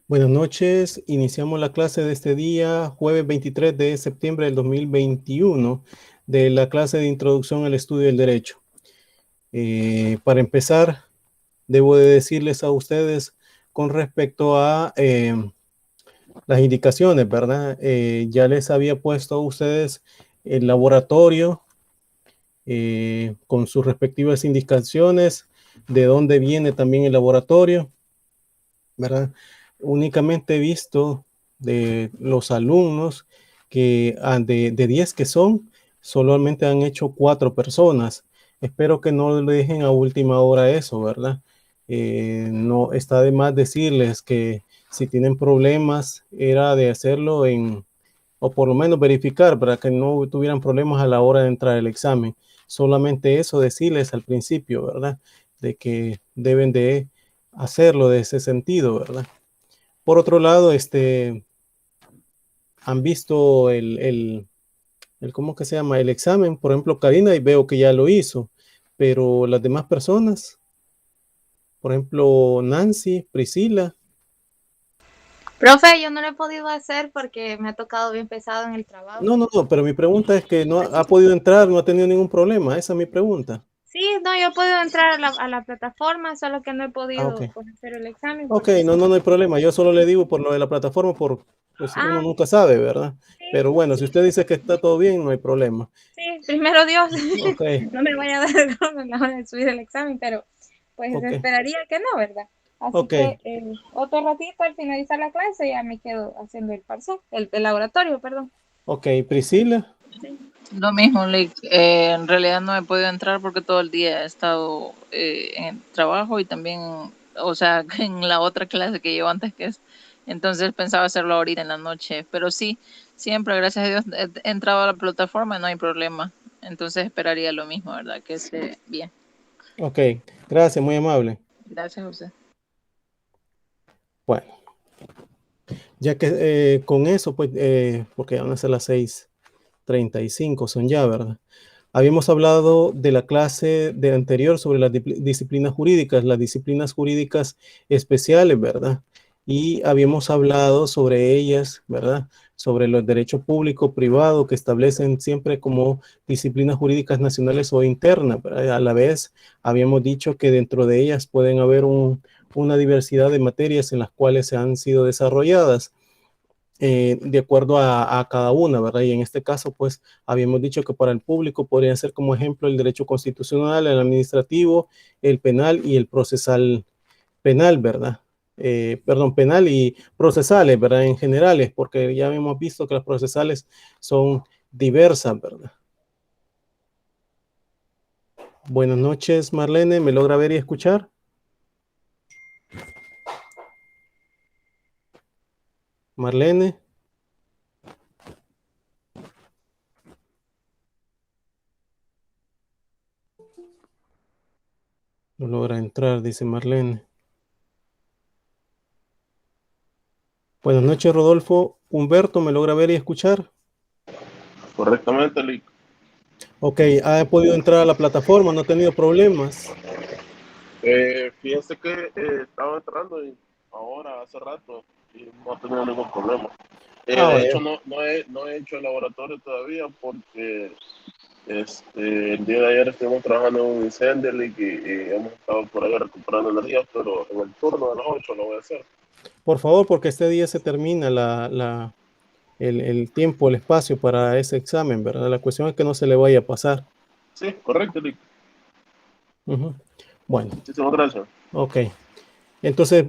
Buenas noches, iniciamos la clase de este día, jueves 23 de septiembre del 2021, de la clase de Introducción al Estudio del Derecho. Para empezar, debo de decirles a ustedes con respecto a las indicaciones, ¿verdad? Ya les había puesto a ustedes el laboratorio con sus respectivas indicaciones, de dónde viene también el laboratorio, ¿verdad? Únicamente he visto de los alumnos que de 10 que son, solamente han hecho 4 personas. Espero que no le dejen a última hora eso, ¿verdad? No está de más decirles que si tienen problemas, era de hacerlo o por lo menos verificar para que no tuvieran problemas a la hora de entrar al examen. Solamente eso decirles al principio, ¿verdad? De que deben de hacerlo de ese sentido, ¿verdad? Por otro lado, han visto ¿cómo que se llama? El examen, por ejemplo, Karina, y veo que ya lo hizo, pero las demás personas, por ejemplo, Nancy, Priscila, Profe, yo no lo he podido hacer porque me ha tocado bien pesado en el trabajo. no, pero mi pregunta es que no ha podido entrar, no ha tenido ningún problema, esa es mi pregunta. Sí, no, yo he podido entrar a la plataforma, solo que no he Ah, ok. podido pues, hacer el examen Ok, porque sí. no hay problema, yo solo le digo por lo de la plataforma, pues uno Ah, nunca sabe, ¿verdad? sí, Pero bueno, si usted dice que está todo bien, no hay problema. sí, primero Dios, Ok, no me vaya a dar con la hora de subir el examen, pero pues ok, esperaría que no, ¿verdad? Así ok, que otro ratito al finalizar la clase ya me quedo haciendo el parcial, el laboratorio, perdón. ok, Priscila. Sí. Lo mismo, Lick. En realidad no he podido entrar porque todo el día he estado en el trabajo y también, o sea, en la otra clase que llevo antes que es. Entonces pensaba hacerlo ahorita en la noche. Pero sí, siempre, gracias a Dios, he entrado a la plataforma, no hay problema. Entonces esperaría lo mismo, ¿verdad? Que esté bien. Ok, gracias, muy amable. Gracias, José. Bueno, ya que con eso, pues, porque van a ser las 6:35, son ya, ¿verdad? Habíamos hablado de la clase de anterior sobre las disciplinas jurídicas, las disciplinas jurídicas especiales, ¿verdad? Y habíamos hablado sobre ellas, ¿verdad? Sobre los derechos público, privado, que establecen siempre como disciplinas jurídicas nacionales o internas, ¿verdad? A la vez, habíamos dicho que dentro de ellas pueden haber una diversidad de materias en las cuales se han sido desarrolladas de acuerdo a cada una, ¿verdad? Y en este caso, pues, habíamos dicho que para el público podría ser como ejemplo el derecho constitucional, el administrativo, el penal y el procesal penal, ¿verdad? Perdón, penal y procesales, ¿verdad? En generales, porque ya hemos visto que las procesales son diversas, ¿verdad? Buenas noches, Marlene, ¿me logra ver y escuchar? Marlene, no logra entrar, dice Marlene. Buenas noches, Rodolfo. Humberto, ¿me logra ver y escuchar? Correctamente, Lick. Ok, ha podido entrar a la plataforma, no ha tenido problemas. Fíjense que estaba entrando y ahora hace rato y no he tenido ningún problema. Ah, De vaya. hecho, no he hecho el laboratorio todavía porque el día de ayer estuvimos trabajando en un incendio, Lick, y hemos estado por ahí recuperando energía, pero en el turno de las 8 lo voy a hacer. Por favor, porque este día se termina el tiempo, el espacio para ese examen, ¿verdad? La cuestión es que no se le vaya a pasar. Sí, correcto, Lick. Ujú. Bueno, Muchísimas gracias. ok. Entonces,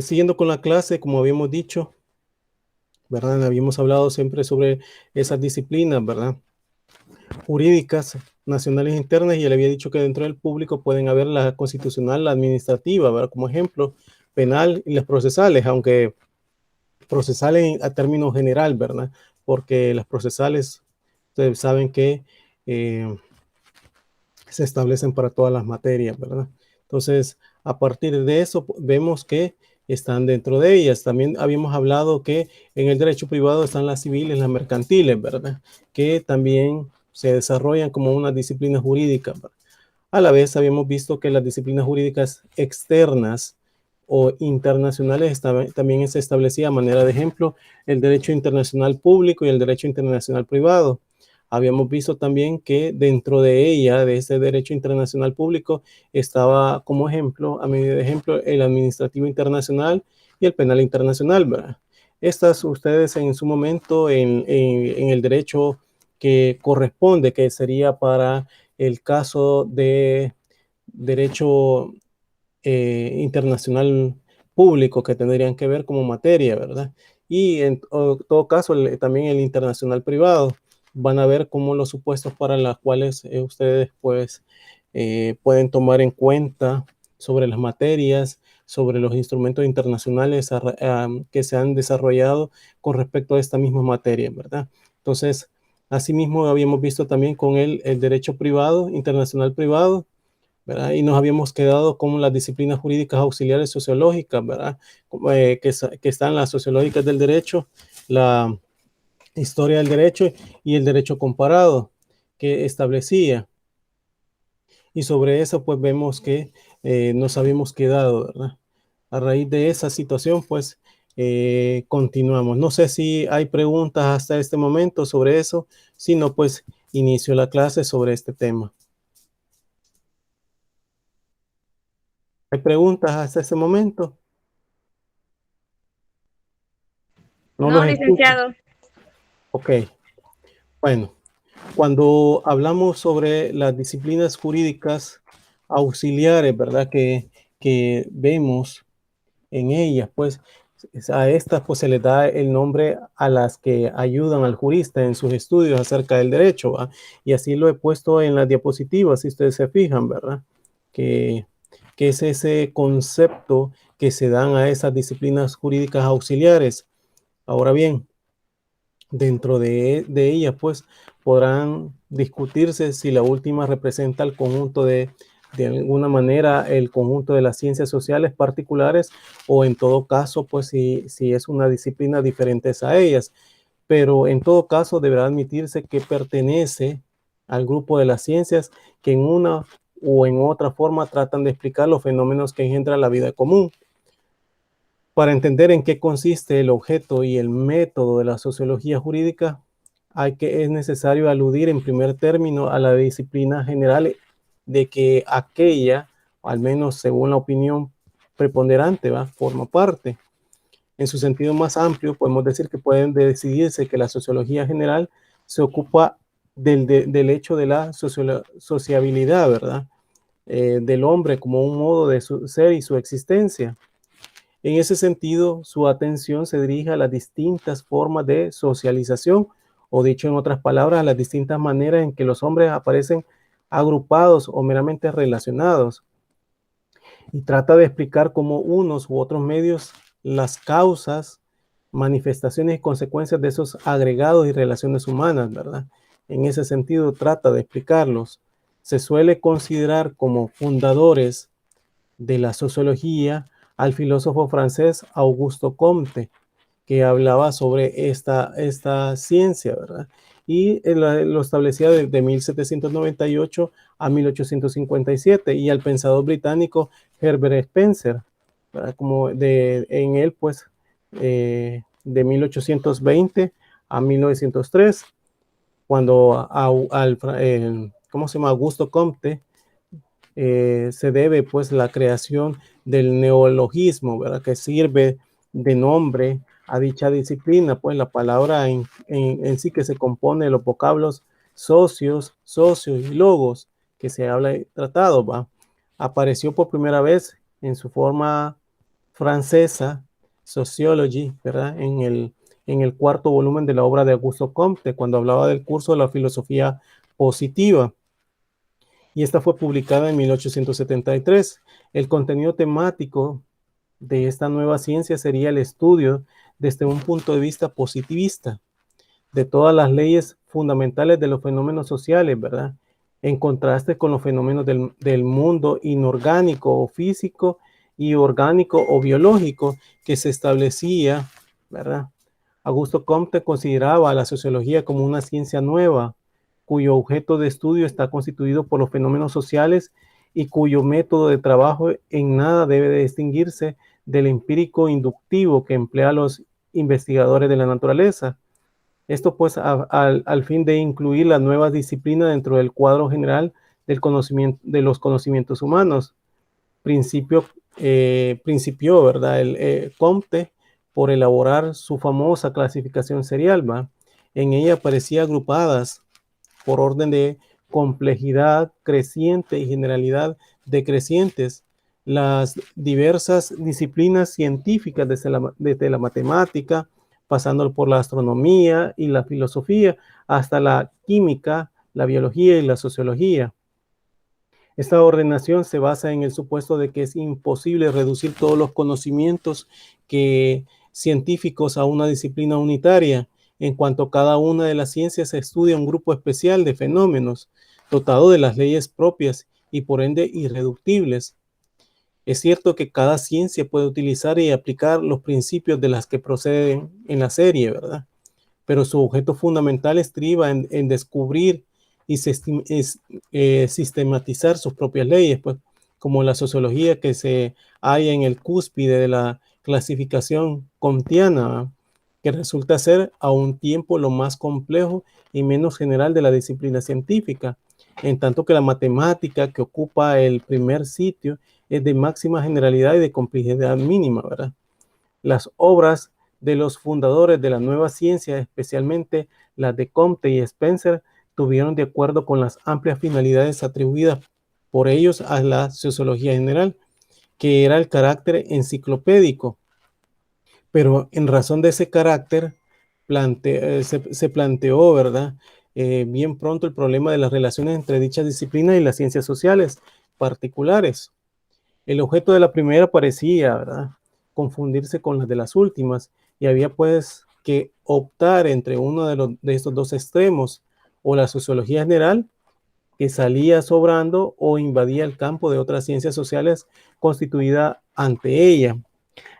siguiendo con la clase, como habíamos dicho, ¿verdad? Habíamos hablado siempre sobre esas disciplinas, ¿verdad? Jurídicas, nacionales e internas, y le había dicho que dentro del público pueden haber la constitucional, la administrativa, ¿verdad? Como ejemplo, penal y las procesales, aunque procesales a término general, ¿verdad? Porque las procesales, ustedes saben que eh, se establecen para todas las materias, ¿verdad? Entonces, a partir de eso, vemos que están dentro de ellas. También habíamos hablado que en el derecho privado están las civiles, las mercantiles, ¿verdad? Que también se desarrollan como una disciplina jurídica, ¿verdad? A la vez, habíamos visto que las disciplinas jurídicas externas o internacionales también se establecía a manera de ejemplo el derecho internacional público y el derecho internacional privado. Habíamos visto también que dentro de ella, de ese derecho internacional público, estaba como ejemplo, a medida de ejemplo, el administrativo internacional y el penal internacional, ¿verdad? Estas ustedes en su momento en el derecho que corresponde, que sería para el caso de derecho internacional público que tendrían que ver como materia, ¿verdad? Y en todo caso, también el internacional privado, van a ver como los supuestos para los cuales ustedes pues pueden tomar en cuenta sobre las materias, sobre los instrumentos internacionales que se han desarrollado con respecto a esta misma materia, ¿verdad? Entonces, asimismo habíamos visto también con el derecho privado, internacional privado, ¿verdad? Y nos habíamos quedado con las disciplinas jurídicas auxiliares sociológicas, ¿verdad? Que están las sociológicas del derecho, la historia del derecho y el derecho comparado que establecía. Y sobre eso, pues vemos que nos habíamos quedado, ¿verdad? A raíz de esa situación, pues continuamos. No sé si hay preguntas hasta este momento sobre eso, si no, pues inicio la clase sobre este tema. ¿Hay preguntas hasta este momento? No No, los escucho. licenciado. Ok, bueno, cuando hablamos sobre las disciplinas jurídicas auxiliares, ¿verdad? Que vemos en ellas, pues a estas pues se les da el nombre a las que ayudan al jurista en sus estudios acerca del derecho, ¿va? Y así lo he puesto en las diapositivas, si ustedes se fijan, ¿verdad? Que, que es ese concepto que se dan a esas disciplinas jurídicas auxiliares. Ahora bien, dentro de ellas, pues podrán discutirse si la última representa el conjunto de alguna manera, el conjunto de las ciencias sociales particulares o en todo caso, pues si es una disciplina diferente a ellas. Pero en todo caso deberá admitirse que pertenece al grupo de las ciencias que en una o en otra forma tratan de explicar los fenómenos que engendra la vida común. Para entender en qué consiste el objeto y el método de la sociología jurídica, es necesario aludir en primer término a la disciplina general de que aquella, al menos según la opinión preponderante, forma parte. En su sentido más amplio, podemos decir que pueden decidirse que la sociología general se ocupa del hecho de la sociabilidad, ¿verdad? Del hombre como un modo de su ser y su existencia. En ese sentido, su atención se dirige a las distintas formas de socialización, o dicho en otras palabras, a las distintas maneras en que los hombres aparecen agrupados o meramente relacionados, y trata de explicar cómo unos u otros medios las causas, manifestaciones y consecuencias de esos agregados y relaciones humanas, ¿verdad? En ese sentido, trata de explicarlos. Se suele considerar como fundadores de la sociología al filósofo francés Augusto Comte, que hablaba sobre esta ciencia, ¿verdad? Y lo establecía de 1798 a 1857, y al pensador británico Herbert Spencer, ¿verdad? En él, pues, de 1820 a 1903, cuando ¿cómo se llama? Augusto Comte se debe pues la creación del neologismo, ¿verdad? Que sirve de nombre a dicha disciplina, pues la palabra en sí que se compone de los vocablos socios y logos que se habla y tratado, ¿va? Apareció por primera vez en su forma francesa, Sociology, ¿verdad? En el cuarto volumen de la obra de Augusto Comte, cuando hablaba del curso de la filosofía positiva, y esta fue publicada en 1873. El contenido temático de esta nueva ciencia sería el estudio desde un punto de vista positivista de todas las leyes fundamentales de los fenómenos sociales, ¿verdad? En contraste con los fenómenos del mundo inorgánico o físico y orgánico o biológico que se establecía, ¿verdad? Augusto Comte consideraba a la sociología como una ciencia nueva, cuyo objeto de estudio está constituido por los fenómenos sociales y cuyo método de trabajo en nada debe de distinguirse del empírico inductivo que emplean los investigadores de la naturaleza. Esto pues al fin de incluir la nueva disciplina dentro del cuadro general del conocimiento, de los conocimientos humanos. Principió, ¿verdad? El Comte por elaborar su famosa clasificación serial, ¿va? En ella aparecía agrupadas por orden de complejidad creciente y generalidad decrecientes las diversas disciplinas científicas desde la matemática, pasando por la astronomía y la filosofía, hasta la química, la biología y la sociología. Esta ordenación se basa en el supuesto de que es imposible reducir todos los conocimientos científicos a una disciplina unitaria. En cuanto cada una de las ciencias estudia un grupo especial de fenómenos, dotado de las leyes propias y por ende irreductibles. Es cierto que cada ciencia puede utilizar y aplicar los principios de las que proceden en la serie, ¿verdad? Pero su objeto fundamental estriba en descubrir y sistematizar sus propias leyes, pues, como la sociología que se halla en el cúspide de la clasificación comtiana, ¿verdad?, que resulta ser a un tiempo lo más complejo y menos general de la disciplina científica, en tanto que la matemática, que ocupa el primer sitio, es de máxima generalidad y de complejidad mínima, ¿verdad? Las obras de los fundadores de la nueva ciencia, especialmente las de Comte y Spencer, tuvieron de acuerdo con las amplias finalidades atribuidas por ellos a la sociología general, que era el carácter enciclopédico. Pero en razón de ese carácter, se planteó, ¿verdad?, bien pronto el problema de las relaciones entre dichas disciplinas y las ciencias sociales particulares. El objeto de la primera parecía, ¿verdad?, confundirse con las de las últimas, y había pues que optar entre uno de estos dos extremos, o la sociología general, que salía sobrando, o invadía el campo de otras ciencias sociales constituida ante ella.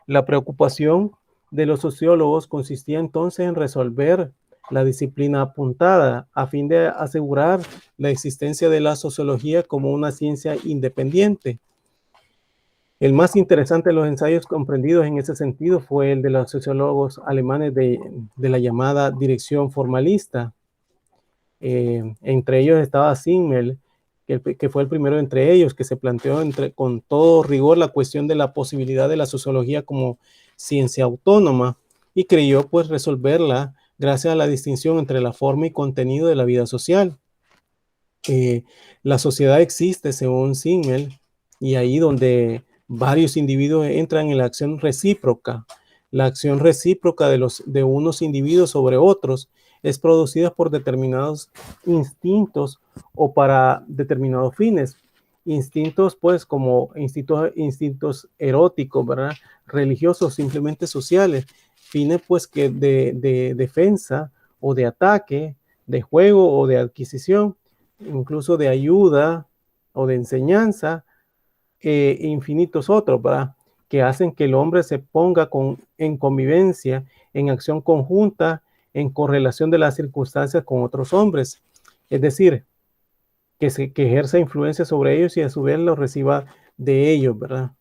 La preocupación de los sociólogos consistía entonces en resolver la disciplina apuntada, a fin de asegurar la existencia de la sociología como una ciencia independiente. El más interesante de los ensayos comprendidos en ese sentido fue el de los sociólogos alemanes de la llamada dirección formalista. Entre ellos estaba Simmel, que fue el primero entre ellos, que se planteó con todo rigor la cuestión de la posibilidad de la sociología como ciencia autónoma, y creyó pues resolverla gracias a la distinción entre la forma y contenido de la vida social. La sociedad existe, según Simmel, y ahí donde varios individuos entran en la acción recíproca. La acción recíproca de unos individuos sobre otros es producida por determinados instintos o para determinados fines. Instintos, pues, como instintos eróticos, ¿verdad?, religiosos, simplemente sociales. Fines, pues, que de defensa o de ataque, de juego o de adquisición, incluso de ayuda o de enseñanza, infinitos otros, ¿verdad?, que hacen que el hombre se ponga en convivencia, en acción conjunta, en correlación de las circunstancias con otros hombres. Es decir, que ejerza influencia sobre ellos y a su vez los reciba de ellos, ¿verdad?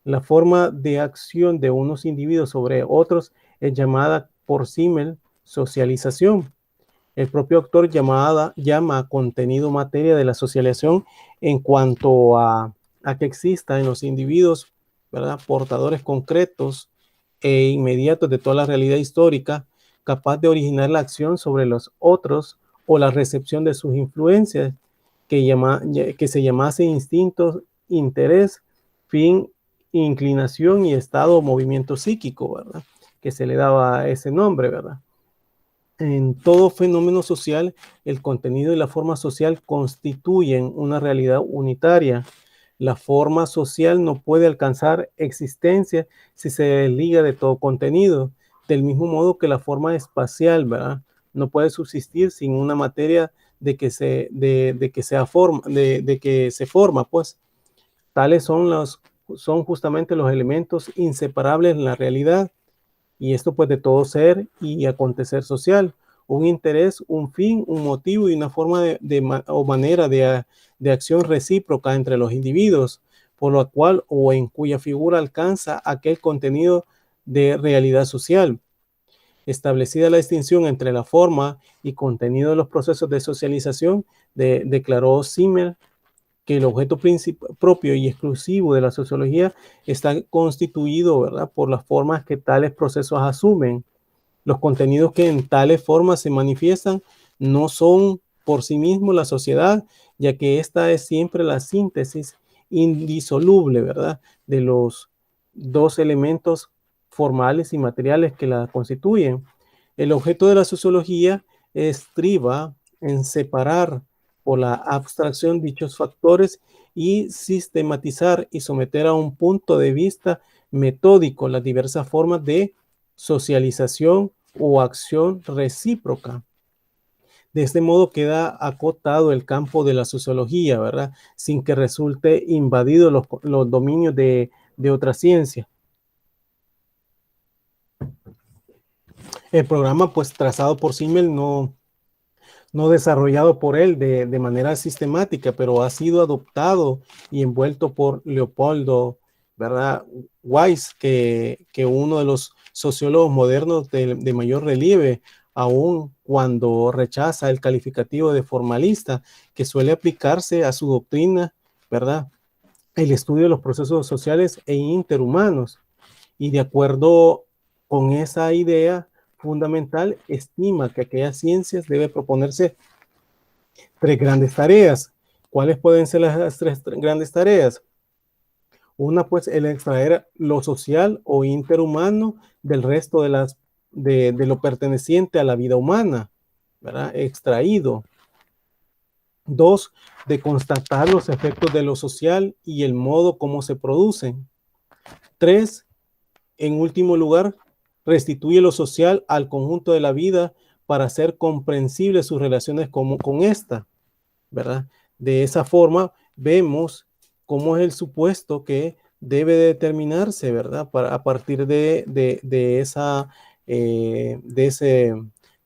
La forma de acción de unos individuos sobre otros es llamada por Simmel socialización. El propio autor llama contenido materia de la socialización en cuanto a que exista en los individuos, ¿verdad?, portadores concretos e inmediatos de toda la realidad histórica, capaz de originar la acción sobre los otros o la recepción de sus influencias, que se llamase instinto, interés, fin, inclinación y estado o movimiento psíquico, ¿verdad?, que se le daba ese nombre, ¿verdad? En todo fenómeno social, el contenido y la forma social constituyen una realidad unitaria. La forma social no puede alcanzar existencia si se desliga de todo contenido, del mismo modo que la forma espacial, ¿verdad?, no puede subsistir sin una materia de que se forma, pues. Tales son justamente los elementos inseparables en la realidad, y esto pues de todo ser y acontecer social, un interés, un fin, un motivo y una forma o manera de acción recíproca entre los individuos, por lo cual o en cuya figura alcanza aquel contenido de realidad social. Establecida la distinción entre la forma y contenido de los procesos de socialización, declaró Simmel que el objeto propio y exclusivo de la sociología está constituido, ¿verdad?, por las formas que tales procesos asumen. Los contenidos que en tales formas se manifiestan no son por sí mismos la sociedad, ya que esta es siempre la síntesis indisoluble, ¿verdad?, de los dos elementos formales y materiales que la constituyen. El objeto de la sociología estriba en separar por la abstracción dichos factores y sistematizar y someter a un punto de vista metódico las diversas formas de socialización o acción recíproca. De este modo queda acotado el campo de la sociología, ¿verdad?, sin que resulte invadido los dominios de otra ciencia. El programa, pues, trazado por Simmel, no desarrollado por él de manera sistemática, pero ha sido adoptado y envuelto por Leopoldo, ¿verdad?, Weiss, que uno de los sociólogos modernos de mayor relieve, aun cuando rechaza el calificativo de formalista que suele aplicarse a su doctrina, ¿verdad?, el estudio de los procesos sociales e interhumanos. Y de acuerdo con esa idea fundamental, estima que aquellas ciencias debe proponerse 3 grandes tareas. ¿Cuáles pueden ser las 3 grandes tareas? Una, pues, el extraer lo social o interhumano del resto de lo perteneciente a la vida humana, ¿verdad?, extraído. 2, de constatar los efectos de lo social y el modo como se producen. 3, en último lugar, restituye lo social al conjunto de la vida para hacer comprensibles sus relaciones con esta, ¿verdad? De esa forma vemos cómo es el supuesto que debe determinarse, ¿verdad?, a partir de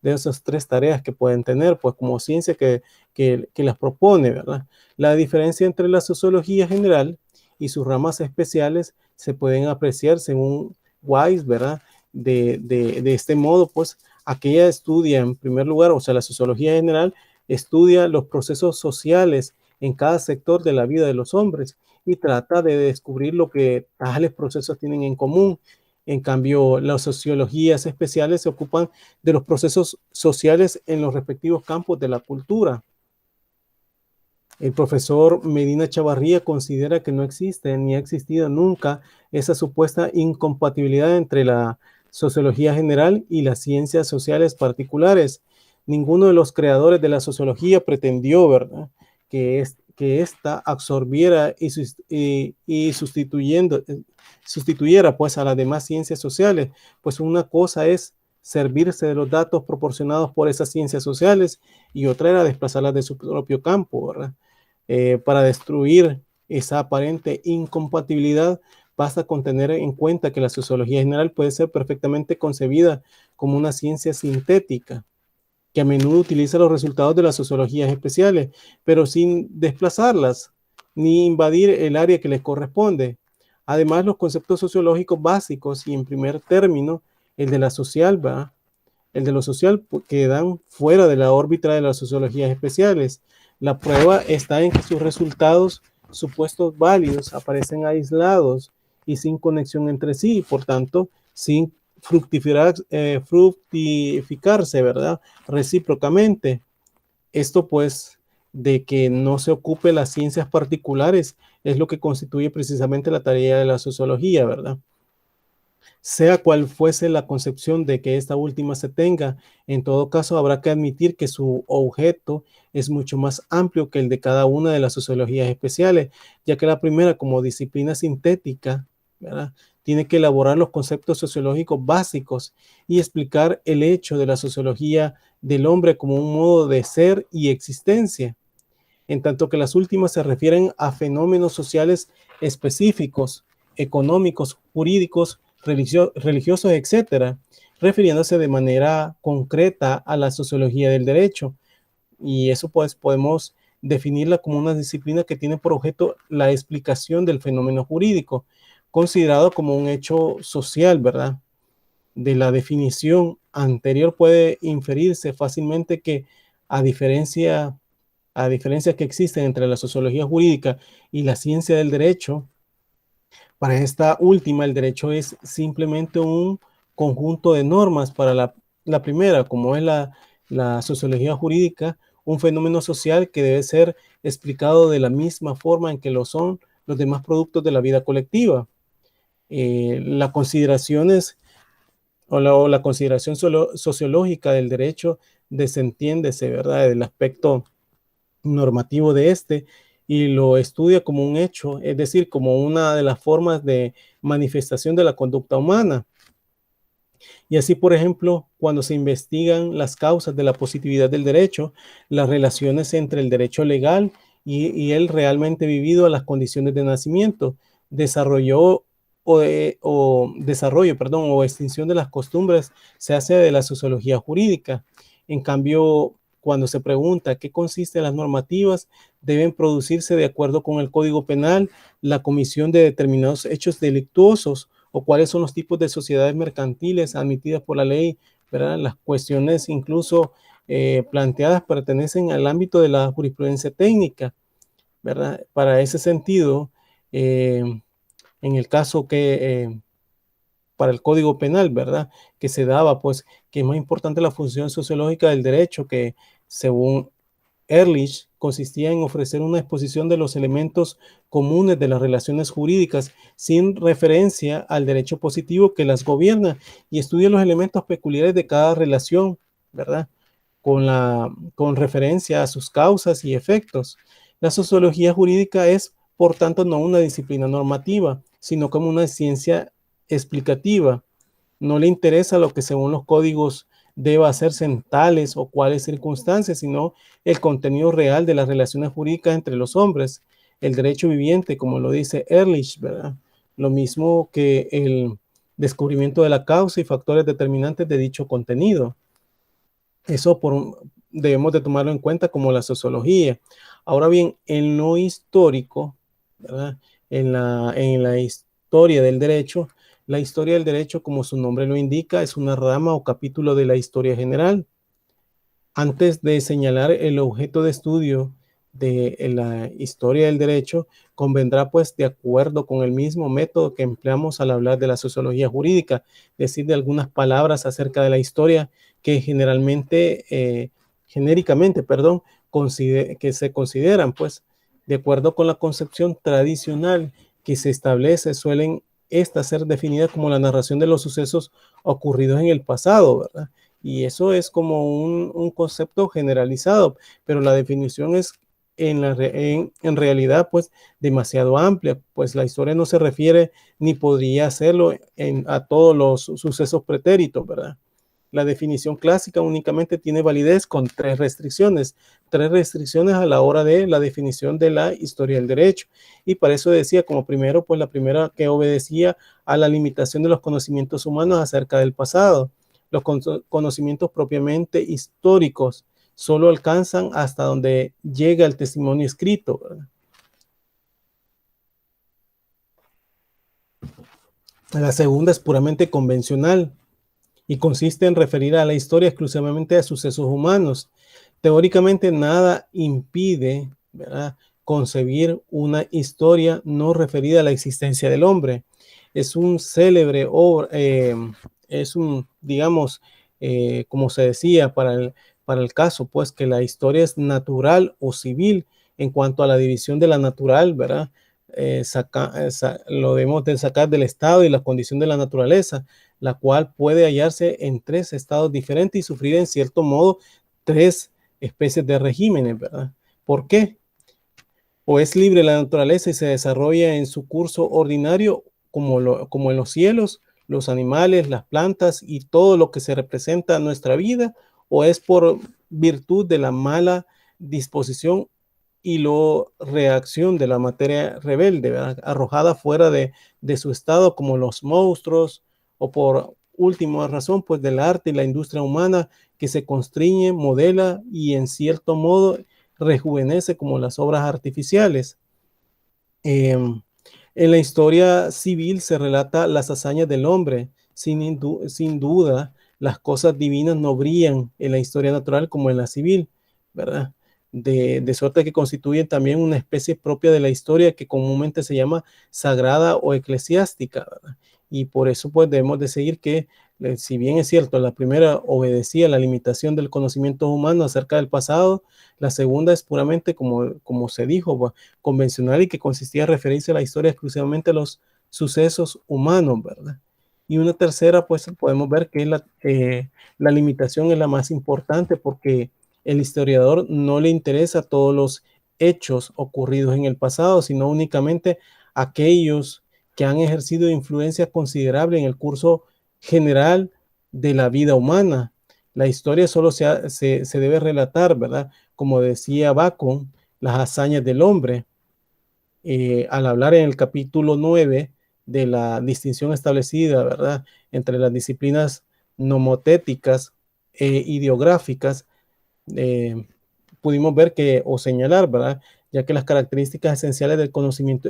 esas 3 tareas que pueden tener, pues, como ciencia que las propone, ¿verdad? La diferencia entre la sociología general y sus ramas especiales se pueden apreciar según Weiss, ¿verdad? De este modo, pues, aquella estudia en primer lugar, o sea, la sociología general estudia los procesos sociales en cada sector de la vida de los hombres y trata de descubrir lo que tales procesos tienen en común. En cambio, las sociologías especiales se ocupan de los procesos sociales en los respectivos campos de la cultura. El profesor Medina Chavarría considera que no existe ni ha existido nunca esa supuesta incompatibilidad entre la sociología general y las ciencias sociales particulares. Ninguno de los creadores de la sociología pretendió, ¿verdad?, que ésta absorbiera y sustituyera, pues, a las demás ciencias sociales, pues una cosa es servirse de los datos proporcionados por esas ciencias sociales y otra era desplazarlas de su propio campo, ¿verdad? Para destruir esa aparente incompatibilidad, basta con tener en cuenta que la sociología general puede ser perfectamente concebida como una ciencia sintética, que a menudo utiliza los resultados de las sociologías especiales, pero sin desplazarlas ni invadir el área que les corresponde. Además, los conceptos sociológicos básicos y en primer término, el de la social, ¿verdad?, el de lo social, quedan fuera de la órbita de las sociologías especiales. La prueba está en que sus resultados supuestos válidos aparecen aislados y sin conexión entre sí, por tanto, sin fructificarse, ¿verdad?, recíprocamente. Esto, pues, de que no se ocupe las ciencias particulares es lo que constituye precisamente la tarea de la sociología, ¿verdad? Sea cual fuese la concepción de que esta última se tenga, en todo caso habrá que admitir que su objeto es mucho más amplio que el de cada una de las sociologías especiales, ya que la primera, como disciplina sintética, ¿verdad?, tiene que elaborar los conceptos sociológicos básicos y explicar el hecho de la sociología del hombre como un modo de ser y existencia, en tanto que las últimas se refieren a fenómenos sociales específicos, económicos, jurídicos, religiosos, etcétera. refiriéndose de manera concreta a la sociología del derecho. Y eso pues podemos definirla como una disciplina que tiene por objeto la explicación del fenómeno jurídico, considerado como un hecho social, ¿verdad? De la definición anterior puede inferirse fácilmente que a diferencia que existen entre la sociología jurídica y la ciencia del derecho, para esta última el derecho es simplemente un conjunto de normas. Para la primera, como es la sociología jurídica, un fenómeno social que debe ser explicado de la misma forma en que lo son los demás productos de la vida colectiva. Las consideraciones o la consideración sociológica del derecho desentiéndese, ¿verdad?, del aspecto normativo de este y lo estudia como un hecho, es decir, como una de las formas de manifestación de la conducta humana. Y así, por ejemplo, cuando se investigan las causas de la positividad del derecho, las relaciones entre el derecho legal y el realmente vivido a las condiciones de nacimiento, desarrollo, o extinción de las costumbres se hace de la sociología jurídica. En cambio, cuando se pregunta qué consisten las normativas, deben producirse de acuerdo con el Código Penal, la comisión de determinados hechos delictuosos o cuáles son los tipos de sociedades mercantiles admitidas por la ley, ¿verdad? Las cuestiones incluso planteadas pertenecen al ámbito de la jurisprudencia técnica, ¿verdad? Para ese sentido, en el caso para el Código Penal, ¿verdad?, que se daba, pues, que es más importante la función sociológica del derecho, que según Ehrlich consistía en ofrecer una exposición de los elementos comunes de las relaciones jurídicas sin referencia al derecho positivo que las gobierna y estudia los elementos peculiares de cada relación, ¿verdad?, con referencia a sus causas y efectos. La sociología jurídica es, por tanto, no una disciplina normativa, sino como una ciencia explicativa. No le interesa lo que según los códigos deba hacerse en tales o cuales circunstancias, sino el contenido real de las relaciones jurídicas entre los hombres, el derecho viviente, como lo dice Ehrlich, ¿verdad? Lo mismo que el descubrimiento de la causa y factores determinantes de dicho contenido. Eso debemos de tomarlo en cuenta como la sociología. Ahora bien, en lo histórico, ¿verdad?, en la historia del derecho, la historia del derecho, como su nombre lo indica, es una rama o capítulo de la historia general. Antes de señalar el objeto de estudio de la historia del derecho, convendrá, pues, de acuerdo con el mismo método que empleamos al hablar de la sociología jurídica, decir de algunas palabras acerca de la historia que genéricamente, que se consideran, pues, de acuerdo con la concepción tradicional que se establece, suelen estas ser definidas como la narración de los sucesos ocurridos en el pasado, ¿verdad? Y eso es como un concepto generalizado, pero la definición es en realidad pues demasiado amplia, pues la historia no se refiere ni podría hacerlo a todos los sucesos pretéritos, ¿verdad? La definición clásica únicamente tiene validez con tres restricciones a la hora de la definición de la historia del derecho. Y para eso decía como primero, pues la primera que obedecía a la limitación de los conocimientos humanos acerca del pasado. Los conocimientos propiamente históricos solo alcanzan hasta donde llega el testimonio escrito, ¿verdad? La segunda es puramente convencional y consiste en referir a la historia exclusivamente a sucesos humanos. Teóricamente nada impide, ¿verdad?, concebir una historia no referida a la existencia del hombre. Es un célebre obra, digamos, como se decía para el caso, pues que la historia es natural o civil. En cuanto a la división de la natural, ¿verdad?, lo debemos de sacar del estado y la condición de la naturaleza, la cual puede hallarse en tres estados diferentes y sufrir en cierto modo tres especies de regímenes, ¿verdad? ¿Por qué? O es libre la naturaleza y se desarrolla en su curso ordinario como en los cielos, los animales, las plantas y todo lo que se representa en nuestra vida, o es por virtud de la mala disposición y la reacción de la materia rebelde, ¿verdad?, arrojada fuera de su estado como los monstruos, o por última razón, pues del arte y la industria humana que se constriñe, modela y en cierto modo rejuvenece como las obras artificiales. En la historia civil se relata las hazañas del hombre. Sin duda, las cosas divinas no brillan en la historia natural como en la civil, ¿verdad? De suerte que constituyen también una especie propia de la historia que comúnmente se llama sagrada o eclesiástica, ¿verdad? Y por eso pues debemos de seguir que, si bien es cierto, la primera obedecía la limitación del conocimiento humano acerca del pasado, la segunda es puramente, como se dijo, pues, convencional y que consistía en referirse a la historia exclusivamente a los sucesos humanos, ¿verdad? Y una tercera, pues podemos ver que la limitación es la más importante porque el historiador no le interesa todos los hechos ocurridos en el pasado, sino únicamente aquellos que han ejercido influencia considerable en el curso general de la vida humana. La historia solo se debe relatar, ¿verdad? Como decía Bacon, las hazañas del hombre. Al hablar en el capítulo 9 de la distinción establecida, ¿verdad?, entre las disciplinas nomotéticas e ideográficas, pudimos ver o señalar, ¿verdad?, ya que las características esenciales del conocimiento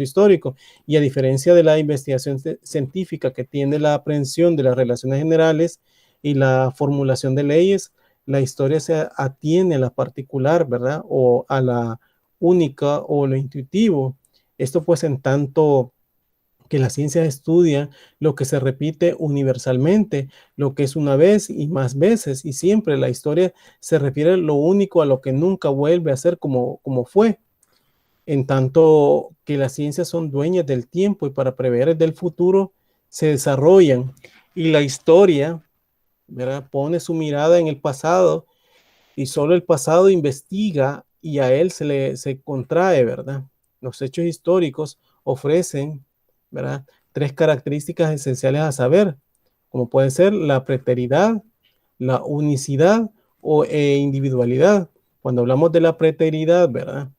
histórico, y a diferencia de la investigación científica que tiene la aprehensión de las relaciones generales y la formulación de leyes, la historia se atiene a la particular, ¿verdad?, o a la única o lo intuitivo. Esto pues en tanto que la ciencia estudia lo que se repite universalmente, lo que es una vez y más veces, y siempre la historia se refiere a lo único, a lo que nunca vuelve a ser como fue. En tanto que las ciencias son dueñas del tiempo y para prever del futuro se desarrollan, y la historia, ¿verdad?, pone su mirada en el pasado y solo el pasado investiga y a él se contrae, ¿verdad? Los hechos históricos ofrecen, ¿verdad?, tres características esenciales a saber, como puede ser la preteridad, la unicidad e individualidad. Cuando hablamos de la preteridad, ¿verdad?,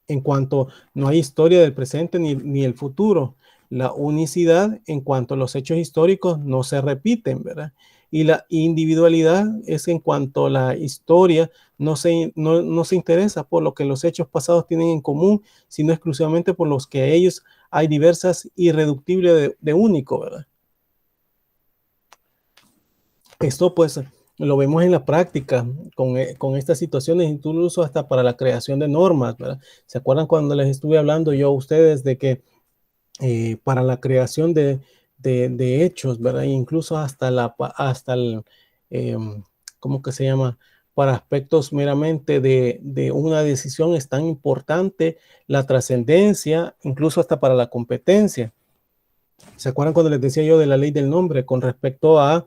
en cuanto no hay historia del presente ni el futuro. La unicidad en cuanto los hechos históricos no se repiten, ¿verdad? Y la individualidad es en cuanto la historia no se interesa por lo que los hechos pasados tienen en común, sino exclusivamente por los que a ellos hay diversas irreductibles de único, ¿verdad? Esto pues lo vemos en la práctica con estas situaciones, incluso hasta para la creación de normas, ¿verdad? ¿Se acuerdan cuando les estuve hablando yo a ustedes de que para la creación de hechos, ¿verdad? Incluso hasta el, ¿cómo que se llama? Para aspectos meramente de una decisión es tan importante la trascendencia, incluso hasta para la competencia. ¿Se acuerdan cuando les decía yo de la ley del nombre con respecto a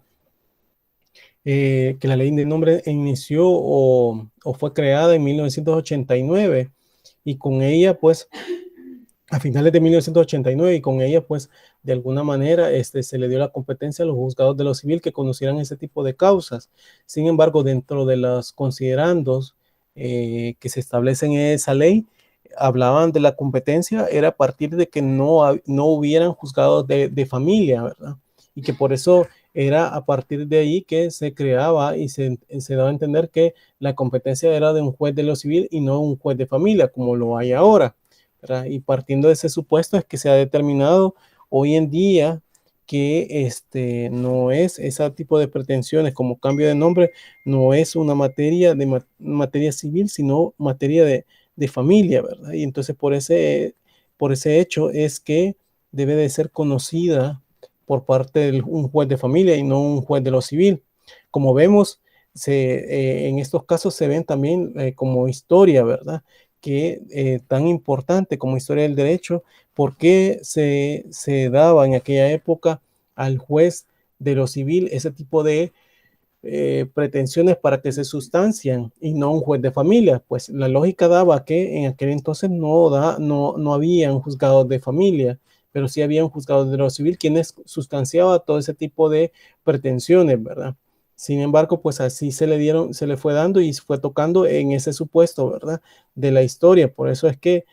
que la ley del nombre inició o fue creada en 1989 y con ella pues a finales de 1989 y con ella pues de alguna manera se le dio la competencia a los juzgados de lo civil que conocieran ese tipo de causas? Sin embargo, dentro de los considerandos que se establecen en esa ley, hablaban de la competencia era a partir de que no hubieran juzgados de familia, ¿verdad? Y que por eso era a partir de ahí que se creaba y se daba a entender que la competencia era de un juez de lo civil y no un juez de familia, como lo hay ahora, ¿verdad? Y partiendo de ese supuesto es que se ha determinado hoy en día que no es ese tipo de pretensiones como cambio de nombre, no es una materia materia civil, sino materia de familia, ¿verdad? Y entonces por ese hecho es que debe de ser conocida por parte de un juez de familia y no un juez de lo civil. Como vemos, en estos casos se ven también como historia, ¿verdad? Que tan importante como historia del derecho, porque se daba en aquella época al juez de lo civil ese tipo de pretensiones para que se sustancian y no un juez de familia. Pues la lógica daba que en aquel entonces no habían juzgados de familia, pero sí habían juzgados de lo civil quienes sustanciaban todo ese tipo de pretensiones, ¿verdad? Sin embargo, pues así se le fue dando y se fue tocando en ese supuesto, ¿verdad?, de la historia. Por eso es que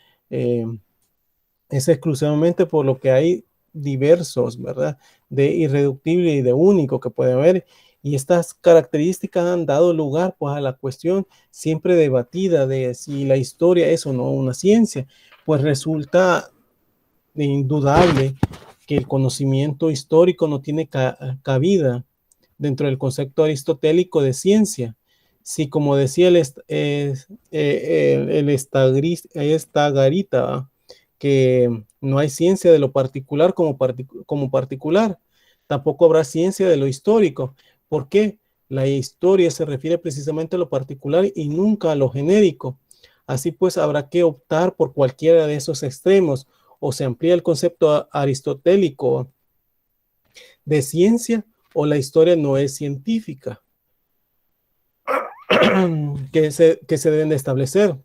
es exclusivamente por lo que hay diversos, ¿verdad? De irreductible y de único que puede haber. Y estas características han dado lugar pues, a la cuestión siempre debatida de si la historia es o no una ciencia. Pues resulta indudable que el conocimiento histórico no tiene cabida dentro del concepto aristotélico de ciencia. Si, como decía el Estagarita, que no hay ciencia de lo particular como particular, tampoco habrá ciencia de lo histórico. ¿Por qué? La historia se refiere precisamente a lo particular y nunca a lo genérico. Así pues, habrá que optar por cualquiera de esos extremos, o se amplía el concepto aristotélico de ciencia, o la historia no es científica, que se deben de establecer,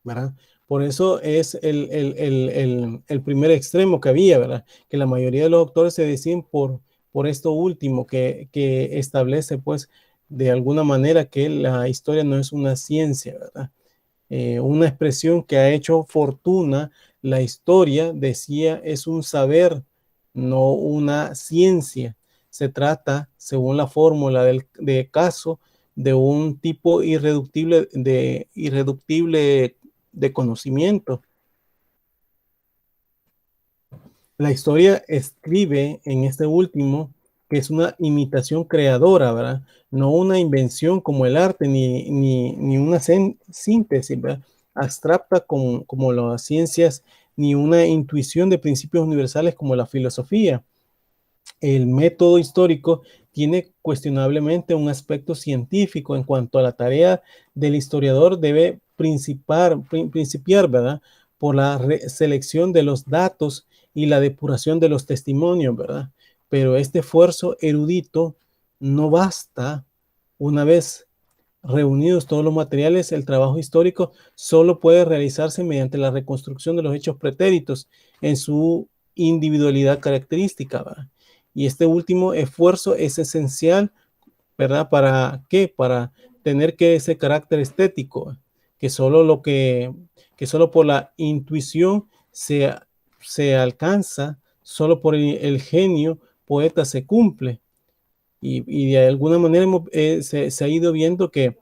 ¿verdad? Por eso es el primer extremo que había, ¿verdad? Que la mayoría de los autores se deciden por esto último, que establece, pues, de alguna manera que la historia no es una ciencia, ¿verdad? Una expresión que ha hecho fortuna, la historia, decía, es un saber, no una ciencia. Se trata, según la fórmula de caso, de un tipo irreductible de conocimiento. La historia escribe en este último que es una imitación creadora, ¿verdad? No una invención como el arte, ni una síntesis, ¿verdad? Abstracta como las ciencias, ni una intuición de principios universales como la filosofía. El método histórico tiene cuestionablemente un aspecto científico en cuanto a la tarea del historiador debe principiar, ¿verdad? Por la selección de los datos y la depuración de los testimonios, ¿verdad? Pero este esfuerzo erudito no basta. Una vez reunidos todos los materiales, el trabajo histórico solo puede realizarse mediante la reconstrucción de los hechos pretéritos en su individualidad característica, ¿verdad? Y este último esfuerzo es esencial, ¿verdad? ¿Para qué? Para tener que ese carácter estético, que solo por la intuición se alcanza, solo por el genio poeta se cumple. Y de alguna manera se ha ido viendo que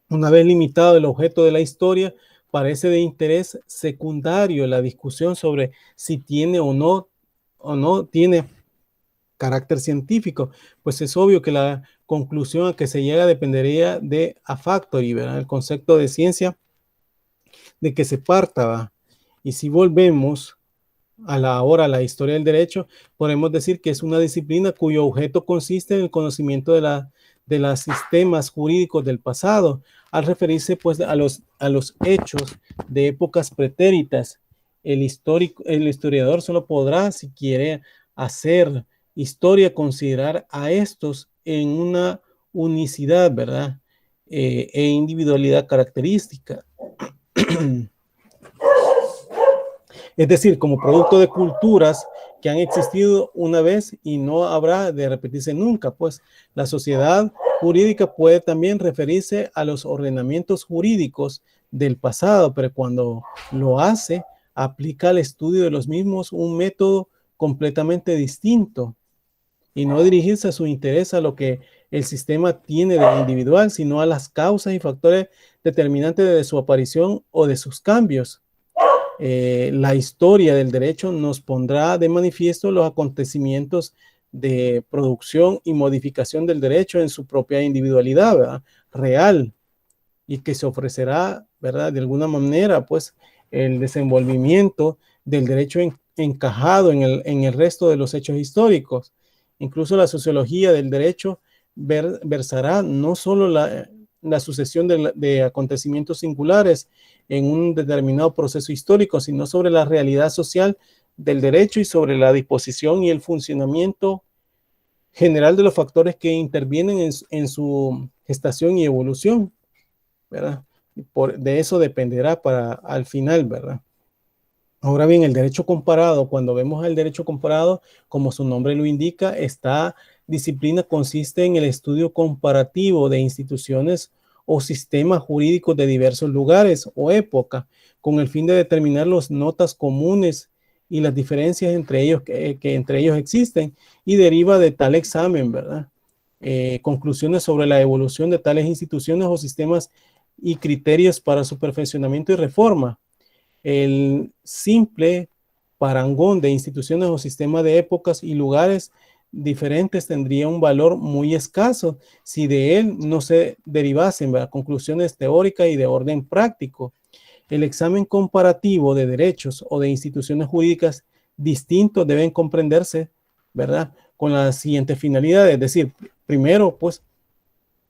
una vez limitado el objeto de la historia, parece de interés secundario la discusión sobre si tiene o no tiene carácter científico, pues es obvio que la conclusión a que se llega dependería de a factori, ¿verdad? El concepto de ciencia de que se parta, ¿va? Y si volvemos a la historia del derecho, podemos decir que es una disciplina cuyo objeto consiste en el conocimiento de los sistemas jurídicos del pasado, al referirse pues a los hechos de épocas pretéritas. El historiador solo podrá, si quiere hacer historia, considerar a estos en una unicidad, ¿verdad? E individualidad característica. Es decir, como producto de culturas que han existido una vez y no habrá de repetirse nunca, pues la sociedad jurídica puede también referirse a los ordenamientos jurídicos del pasado, pero cuando lo hace, aplica al estudio de los mismos un método completamente distinto y no dirigirse a su interés a lo que el sistema tiene de individual, sino a las causas y factores determinantes de su aparición o de sus cambios. La historia del derecho nos pondrá de manifiesto los acontecimientos de producción y modificación del derecho en su propia individualidad, ¿verdad? Real, y que se ofrecerá, ¿verdad? De alguna manera, pues, el desenvolvimiento del derecho encajado en el resto de los hechos históricos. Incluso la sociología del derecho versará no solo la sucesión de acontecimientos singulares en un determinado proceso histórico, sino sobre la realidad social del derecho y sobre la disposición y el funcionamiento general de los factores que intervienen en su gestación y evolución, ¿verdad? De eso dependerá al final, ¿verdad? Ahora bien, el derecho comparado, cuando vemos el derecho comparado, como su nombre lo indica, esta disciplina consiste en el estudio comparativo de instituciones o sistemas jurídicos de diversos lugares o épocas, con el fin de determinar las notas comunes y las diferencias entre ellos que entre ellos existen y deriva de tal examen, ¿verdad? Conclusiones sobre la evolución de tales instituciones o sistemas y criterios para su perfeccionamiento y reforma. El simple parangón de instituciones o sistemas de épocas y lugares diferentes tendría un valor muy escaso si de él no se derivasen, ¿verdad?, conclusiones teóricas y de orden práctico. El examen comparativo de derechos o de instituciones jurídicas distintos deben comprenderse, ¿verdad?, con las siguientes finalidades. Es decir, primero, pues,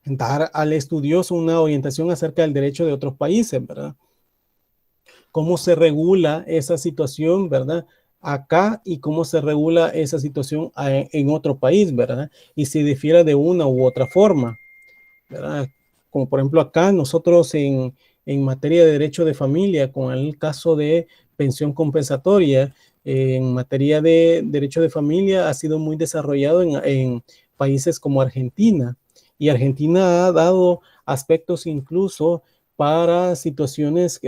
dar al estudioso una orientación acerca del derecho de otros países, ¿verdad? Cómo se regula esa situación, ¿verdad?, acá y cómo se regula esa situación en otro país, ¿verdad? Y si difiere de una u otra forma, ¿verdad? Como por ejemplo acá nosotros en materia de derecho de familia, con el caso de pensión compensatoria, en materia de derecho de familia ha sido muy desarrollado en países como Argentina. Y Argentina ha dado aspectos incluso para situaciones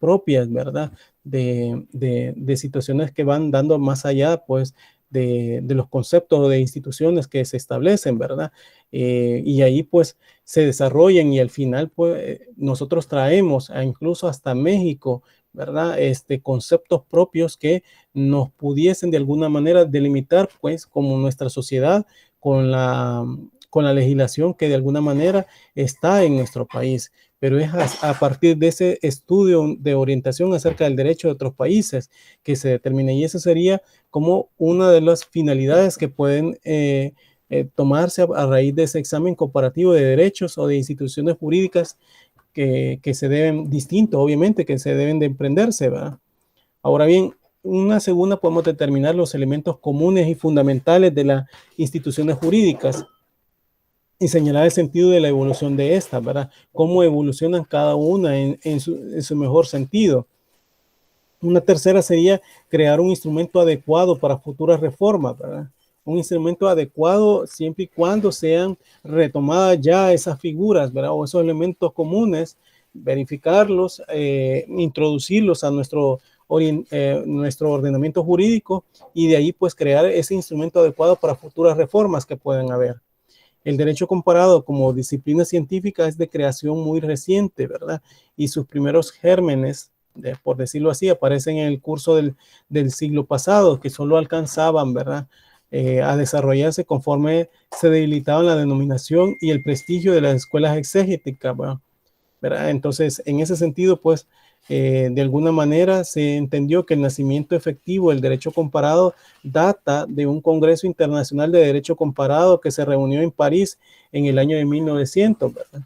propias, ¿verdad? De situaciones que van dando más allá, pues, de los conceptos de instituciones que se establecen, ¿verdad? Y ahí, pues, se desarrollan y al final, pues, nosotros traemos incluso hasta México, ¿verdad? Conceptos propios que nos pudiesen de alguna manera delimitar, pues, como nuestra sociedad con la legislación que de alguna manera está en nuestro país. Pero es a partir de ese estudio de orientación acerca del derecho de otros países que se determina. Y eso sería como una de las finalidades que pueden tomarse a raíz de ese examen comparativo de derechos o de instituciones jurídicas que se deben, distinto obviamente, que se deben de emprenderse, ¿verdad? Ahora bien, una segunda podemos determinar los elementos comunes y fundamentales de las instituciones jurídicas y señalar el sentido de la evolución de estas, ¿verdad? Cómo evolucionan cada una en su mejor sentido. Una tercera sería crear un instrumento adecuado para futuras reformas, ¿verdad? Un instrumento adecuado siempre y cuando sean retomadas ya esas figuras, ¿verdad? O esos elementos comunes, verificarlos, introducirlos a nuestro ordenamiento jurídico y de ahí pues crear ese instrumento adecuado para futuras reformas que puedan haber. El derecho comparado como disciplina científica es de creación muy reciente, ¿verdad? Y sus primeros gérmenes, por decirlo así, aparecen en el curso del siglo pasado, que solo alcanzaban, ¿verdad?, a desarrollarse conforme se debilitaban la denominación y el prestigio de las escuelas exegéticas, ¿verdad? Entonces, en ese sentido, pues, de alguna manera se entendió que el nacimiento efectivo del derecho comparado data de un Congreso Internacional de Derecho Comparado que se reunió en París en el año de 1900, ¿verdad?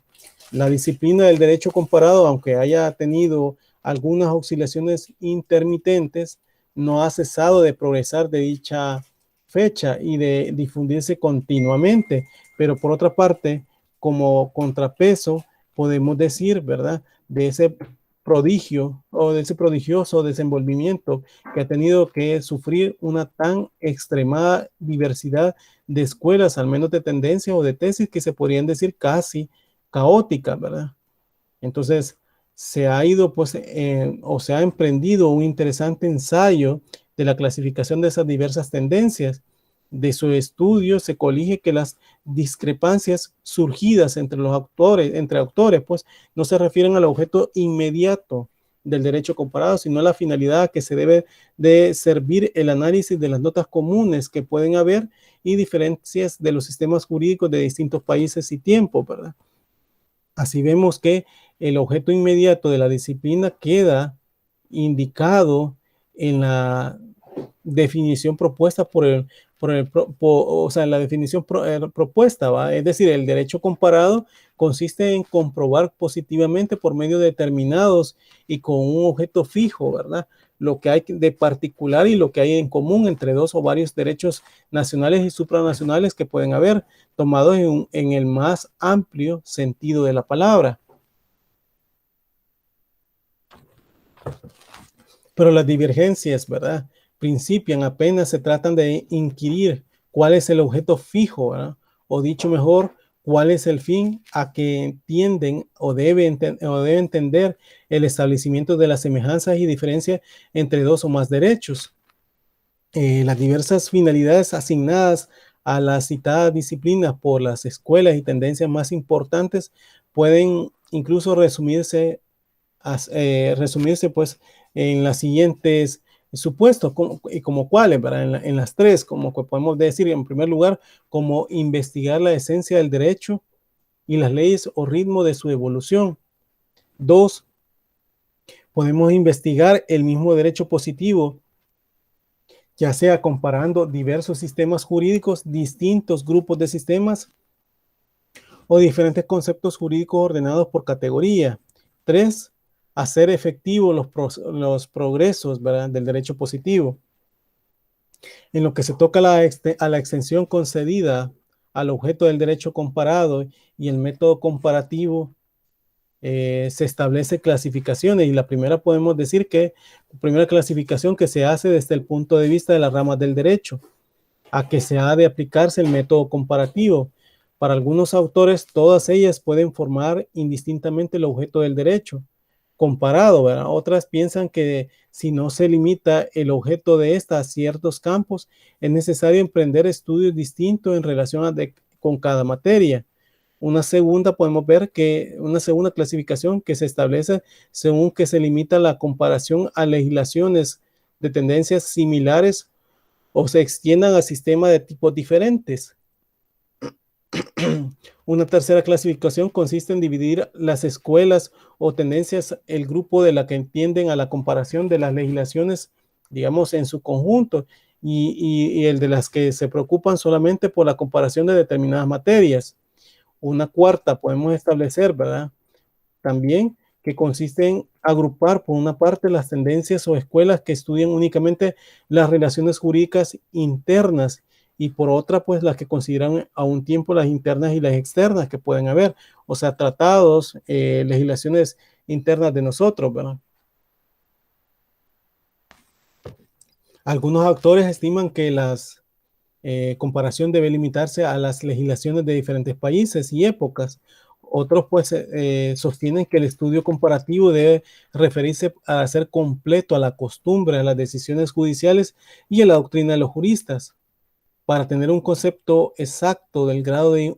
La disciplina del derecho comparado, aunque haya tenido algunas oscilaciones intermitentes, no ha cesado de progresar de dicha fecha y de difundirse continuamente. Pero por otra parte, como contrapeso, podemos decir, ¿verdad?, de ese prodigio o de ese prodigioso desenvolvimiento que ha tenido que sufrir una tan extremada diversidad de escuelas, al menos de tendencia o de tesis que se podrían decir casi caóticas, ¿verdad? Entonces, se ha ido, pues, o se ha emprendido un interesante ensayo de la clasificación de esas diversas tendencias. De su estudio se colige que las discrepancias surgidas entre autores, pues, no se refieren al objeto inmediato del derecho comparado, sino a la finalidad que se debe de servir el análisis de las notas comunes que pueden haber y diferencias de los sistemas jurídicos de distintos países y tiempos, ¿verdad? Así vemos que el objeto inmediato de la disciplina queda indicado en la definición propuesta la definición propuesta, ¿va? Es decir, el derecho comparado consiste en comprobar positivamente por medios determinados y con un objeto fijo, ¿verdad?, lo que hay de particular y lo que hay en común entre dos o varios derechos nacionales y supranacionales que pueden haber, tomados en el más amplio sentido de la palabra. Pero las divergencias, ¿verdad?, principian apenas se tratan de inquirir cuál es el objeto fijo, ¿verdad?, o dicho mejor, cuál es el fin a que tienden o debe entender el establecimiento de las semejanzas y diferencias entre dos o más derechos. las diversas finalidades asignadas a las citadas disciplinas por las escuelas y tendencias más importantes pueden incluso resumirse pues en las siguientes supuestos, como cuáles, ¿verdad? En las tres, como que podemos decir, en primer lugar, como investigar la esencia del derecho y las leyes o ritmo de su evolución. Dos, podemos investigar el mismo derecho positivo, ya sea comparando diversos sistemas jurídicos, distintos grupos de sistemas o diferentes conceptos jurídicos ordenados por categoría. Tres, hacer efectivos los progresos, ¿verdad?, del derecho positivo. En lo que se toca a la extensión concedida al objeto del derecho comparado y el método comparativo, se establece clasificaciones, y la primera podemos decir que la primera clasificación que se hace desde el punto de vista de las ramas del derecho, a que se ha de aplicarse el método comparativo. Para algunos autores, todas ellas pueden formar indistintamente el objeto del derecho comparado, ¿verdad? Otras piensan que si no se limita el objeto de esta a ciertos campos, es necesario emprender estudios distintos en relación con cada materia. Una segunda, podemos ver que una segunda clasificación que se establece según que se limita la comparación a legislaciones de tendencias similares o se extiendan a sistemas de tipos diferentes. Una tercera clasificación consiste en dividir las escuelas o tendencias, el grupo de la que entienden a la comparación de las legislaciones, digamos, en su conjunto, y el de las que se preocupan solamente por la comparación de determinadas materias. Una cuarta podemos establecer, ¿verdad?, también, que consiste en agrupar por una parte las tendencias o escuelas que estudian únicamente las relaciones jurídicas internas y por otra pues las que consideran a un tiempo las internas y las externas que pueden haber, o sea, tratados, legislaciones internas de nosotros, ¿verdad? Algunos autores estiman que las comparación debe limitarse a las legislaciones de diferentes países y épocas. Otros pues sostienen que el estudio comparativo debe referirse a ser completo a la costumbre, a las decisiones judiciales y a la doctrina de los juristas. Para tener un concepto exacto del grado de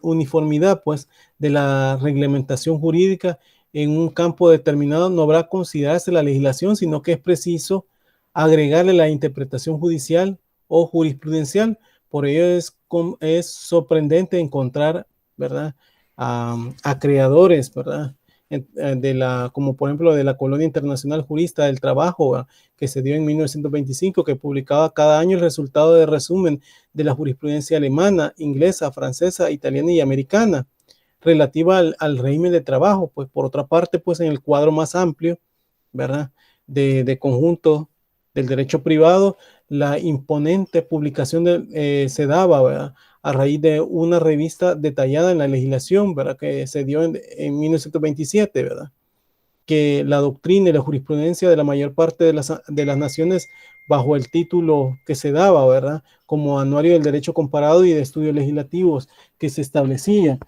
uniformidad pues de la reglamentación jurídica en un campo determinado, no habrá considerarse la legislación, sino que es preciso agregarle la interpretación judicial o jurisprudencial. Por ello es sorprendente encontrar, ¿verdad?, a creadores, ¿verdad?, como por ejemplo de la Colonia Internacional Jurista del Trabajo, ¿verdad?, que se dio en 1925, que publicaba cada año el resultado de resumen de la jurisprudencia alemana, inglesa, francesa, italiana y americana relativa al régimen de trabajo. Pues por otra parte, pues en el cuadro más amplio, ¿verdad?, de conjunto del derecho privado, la imponente publicación se daba, ¿verdad?, a raíz de una revista detallada en la legislación, ¿verdad?, que se dio en 1927, ¿verdad?, que la doctrina y la jurisprudencia de la mayor parte de las naciones bajo el título que se daba, ¿verdad?, como Anuario del Derecho Comparado y de Estudios Legislativos que se establecía.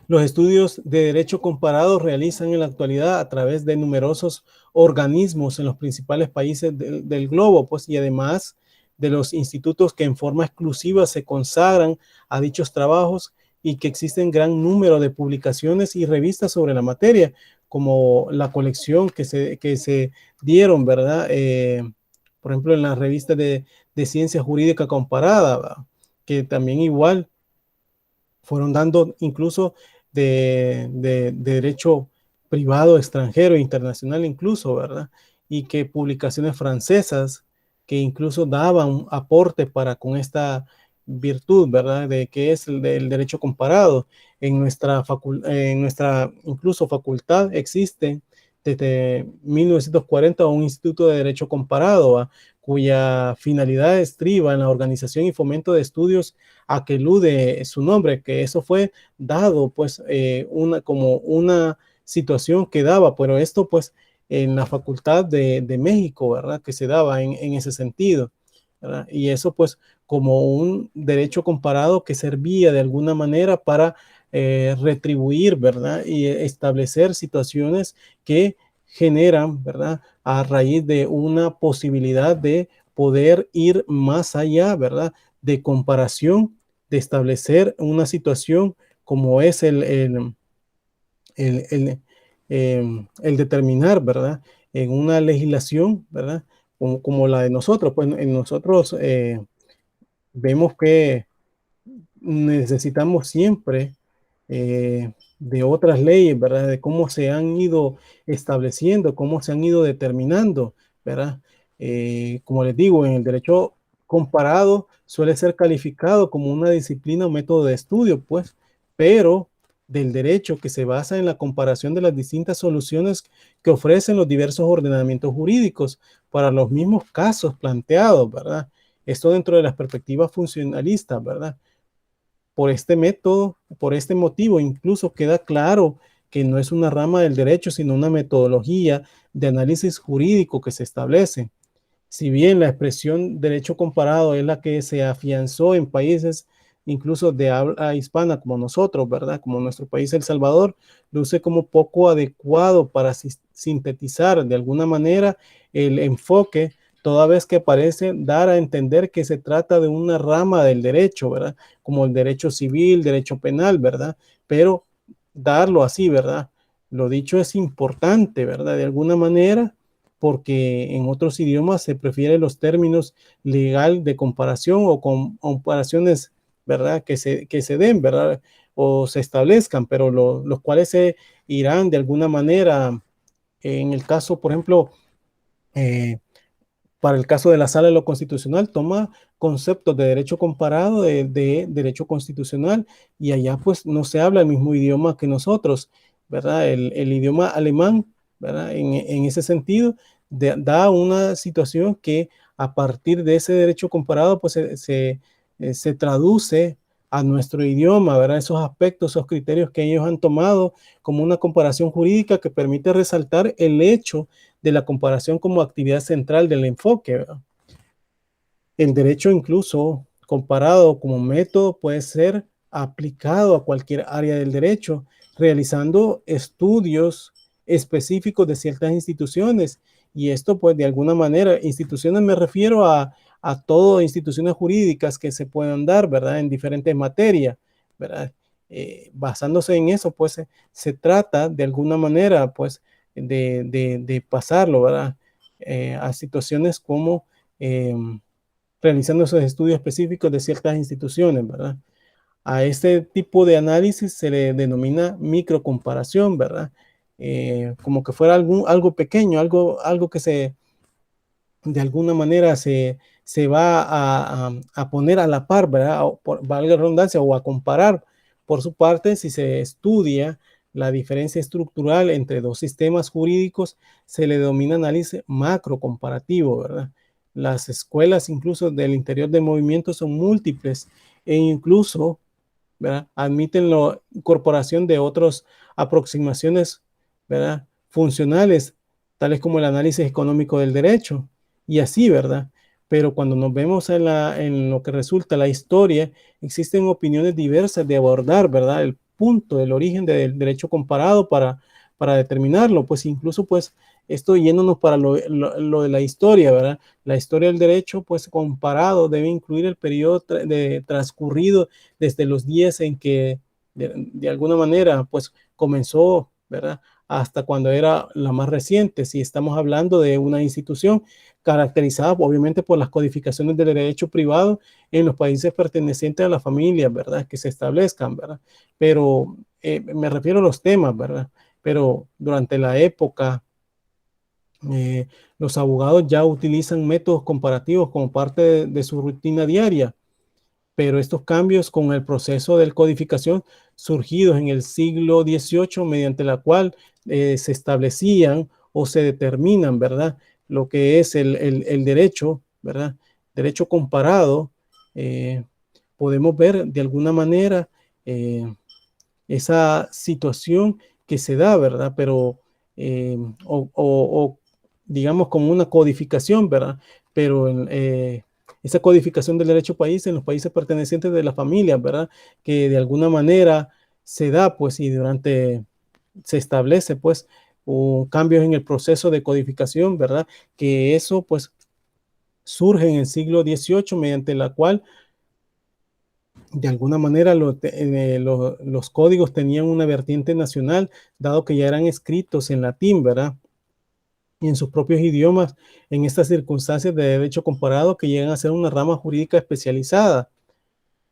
Los estudios de derecho comparado realizan en la actualidad a través de numerosos organismos en los principales países del globo, pues, y además de los institutos que en forma exclusiva se consagran a dichos trabajos y que existen gran número de publicaciones y revistas sobre la materia, como la colección que se dieron, ¿verdad?, por ejemplo, en la revista de Ciencia Jurídica Comparada, ¿verdad?, que también igual fueron dando incluso de derecho privado extranjero, internacional incluso, ¿verdad? Y que publicaciones francesas que incluso daban un aporte para con esta virtud, ¿verdad?, de que es el derecho comparado. En nuestra incluso facultad existe desde 1940 un instituto de derecho comparado, ¿verdad?, cuya finalidad estriba en la organización y fomento de estudios a que elude su nombre, que eso fue dado pues como una situación que daba, pero esto pues en la Facultad de México, ¿verdad?, que se daba en ese sentido, ¿verdad? Y eso pues como un derecho comparado que servía de alguna manera para retribuir, ¿verdad?, y establecer situaciones que generan, ¿verdad?, a raíz de una posibilidad de poder ir más allá, ¿verdad? De comparación, de establecer una situación como es el, el, el determinar, ¿verdad? En una legislación, ¿verdad? Como la de nosotros, pues en nosotros vemos que necesitamos siempre de otras leyes, ¿verdad? De cómo se han ido estableciendo, cómo se han ido determinando, ¿verdad? Como les digo, en el derecho comparado suele ser calificado como una disciplina o método de estudio, pues, pero del derecho que se basa en la comparación de las distintas soluciones que ofrecen los diversos ordenamientos jurídicos para los mismos casos planteados, ¿verdad? Esto dentro de las perspectivas funcionalistas, ¿verdad? Por este método, por este motivo, incluso queda claro que no es una rama del derecho, sino una metodología de análisis jurídico que se establece. Si bien la expresión derecho comparado es la que se afianzó en países incluso de habla hispana como nosotros, ¿verdad? Como nuestro país, El Salvador, luce como poco adecuado para sintetizar de alguna manera el enfoque, toda vez que parece dar a entender que se trata de una rama del derecho, ¿verdad? Como el derecho civil, derecho penal, ¿verdad? Pero darlo así, ¿verdad? Lo dicho es importante, ¿verdad? De alguna manera, porque en otros idiomas se prefieren los términos legal de comparación o comparaciones, ¿verdad? Que se den, ¿verdad? O se establezcan, pero los cuales se irán de alguna manera, en el caso, por ejemplo, eh, para el caso de la Sala de lo Constitucional, toma conceptos de derecho comparado, de derecho constitucional, y allá pues no se habla el mismo idioma que nosotros, ¿verdad? El idioma alemán, ¿verdad? En ese sentido, da una situación que a partir de ese derecho comparado, pues se traduce a nuestro idioma, ¿verdad? Esos aspectos, esos criterios que ellos han tomado como una comparación jurídica que permite resaltar el hecho de la comparación como actividad central del enfoque, ¿verdad? El derecho incluso comparado como método puede ser aplicado a cualquier área del derecho, realizando estudios específicos de ciertas instituciones. Y esto pues de alguna manera, instituciones me refiero a todas instituciones jurídicas que se puedan dar, ¿verdad? En diferentes materias, ¿verdad? Basándose en eso, pues se trata de alguna manera, pues, de pasarlo, ¿verdad? A situaciones como realizando esos estudios específicos de ciertas instituciones, ¿verdad? A este tipo de análisis se le denomina microcomparación, ¿verdad? Como que fuera algo pequeño, algo que de alguna manera se va a poner a la par, ¿verdad? O valga la redundancia, o a comparar. Por su parte, si se estudia la diferencia estructural entre dos sistemas jurídicos, se le denomina análisis macrocomparativo, ¿verdad? Las escuelas incluso del interior del movimiento son múltiples e incluso, ¿verdad? Admiten la incorporación de otras aproximaciones, ¿verdad? Funcionales, tales como el análisis económico del derecho y así, ¿verdad? Pero cuando nos vemos en lo que resulta la historia, existen opiniones diversas de abordar, ¿verdad? El punto, el origen del derecho comparado para determinarlo, pues incluso pues esto yéndonos para lo de la historia, ¿verdad? La historia del derecho, pues comparado, debe incluir el periodo transcurrido desde los días en que de alguna manera pues comenzó, ¿verdad? Hasta cuando era la más reciente, si estamos hablando de una institución caracterizada obviamente por las codificaciones del derecho privado en los países pertenecientes a la familia, ¿verdad? Que se establezcan, ¿verdad? Pero me refiero a los temas, ¿verdad? Pero durante la época los abogados ya utilizan métodos comparativos como parte de su rutina diaria, pero estos cambios con el proceso de codificación surgidos en el siglo XVIII, mediante la cual se establecían o se determinan, ¿verdad? Lo que es el derecho, ¿verdad? Derecho comparado, eh, podemos ver de alguna manera esa situación que se da, ¿verdad? Pero, o digamos como una codificación, ¿verdad? Pero esa codificación del derecho país en los países pertenecientes de la familia, ¿verdad? Que de alguna manera se da, pues, y se establece, pues, o cambios en el proceso de codificación, ¿verdad? Que eso pues surge en el siglo XVIII, mediante la cual de alguna manera los códigos tenían una vertiente nacional, dado que ya eran escritos en latín, ¿verdad? Y en sus propios idiomas, en estas circunstancias de derecho comparado que llegan a ser una rama jurídica especializada.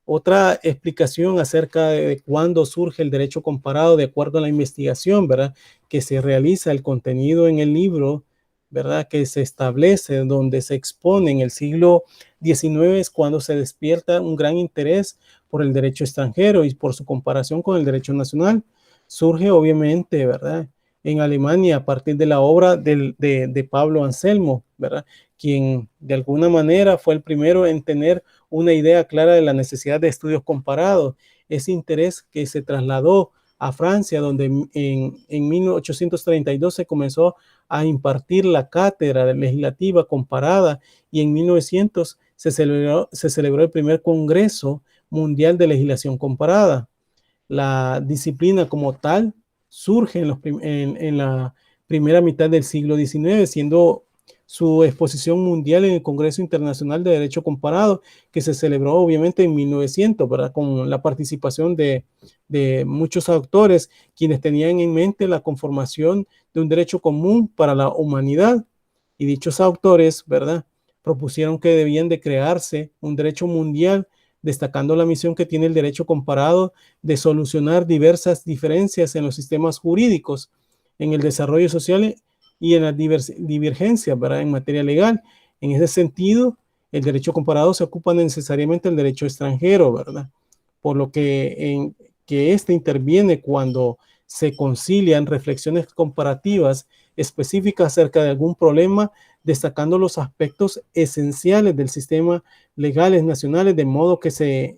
Otra explicación acerca de cuándo surge el derecho comparado de acuerdo a la investigación, ¿verdad? Que se realiza el contenido en el libro, ¿verdad? Que se establece, donde se expone en el siglo XIX, es cuando se despierta un gran interés por el derecho extranjero y por su comparación con el derecho nacional. Surge obviamente, ¿verdad? En Alemania a partir de la obra de Pablo Anselmo, ¿verdad? Quien de alguna manera fue el primero en tener una idea clara de la necesidad de estudios comparados. Ese interés que se trasladó a Francia, donde en 1832 se comenzó a impartir la cátedra legislativa comparada, y en 1900 se celebró el primer Congreso Mundial de Legislación Comparada. La disciplina como tal surge en la primera mitad del siglo XIX, siendo su exposición mundial en el Congreso Internacional de Derecho Comparado, que se celebró obviamente en 1900, ¿verdad? Con la participación de muchos autores, quienes tenían en mente la conformación de un derecho común para la humanidad. Y dichos autores, ¿verdad?, propusieron que debían de crearse un derecho mundial, destacando la misión que tiene el derecho comparado de solucionar diversas diferencias en los sistemas jurídicos, en el desarrollo social y en las divergencias, ¿verdad?, en materia legal. En ese sentido, el derecho comparado se ocupa necesariamente del derecho extranjero, ¿verdad? Por lo que este interviene cuando se concilian reflexiones comparativas específicas acerca de algún problema, destacando los aspectos esenciales del sistema legales nacionales, de modo que se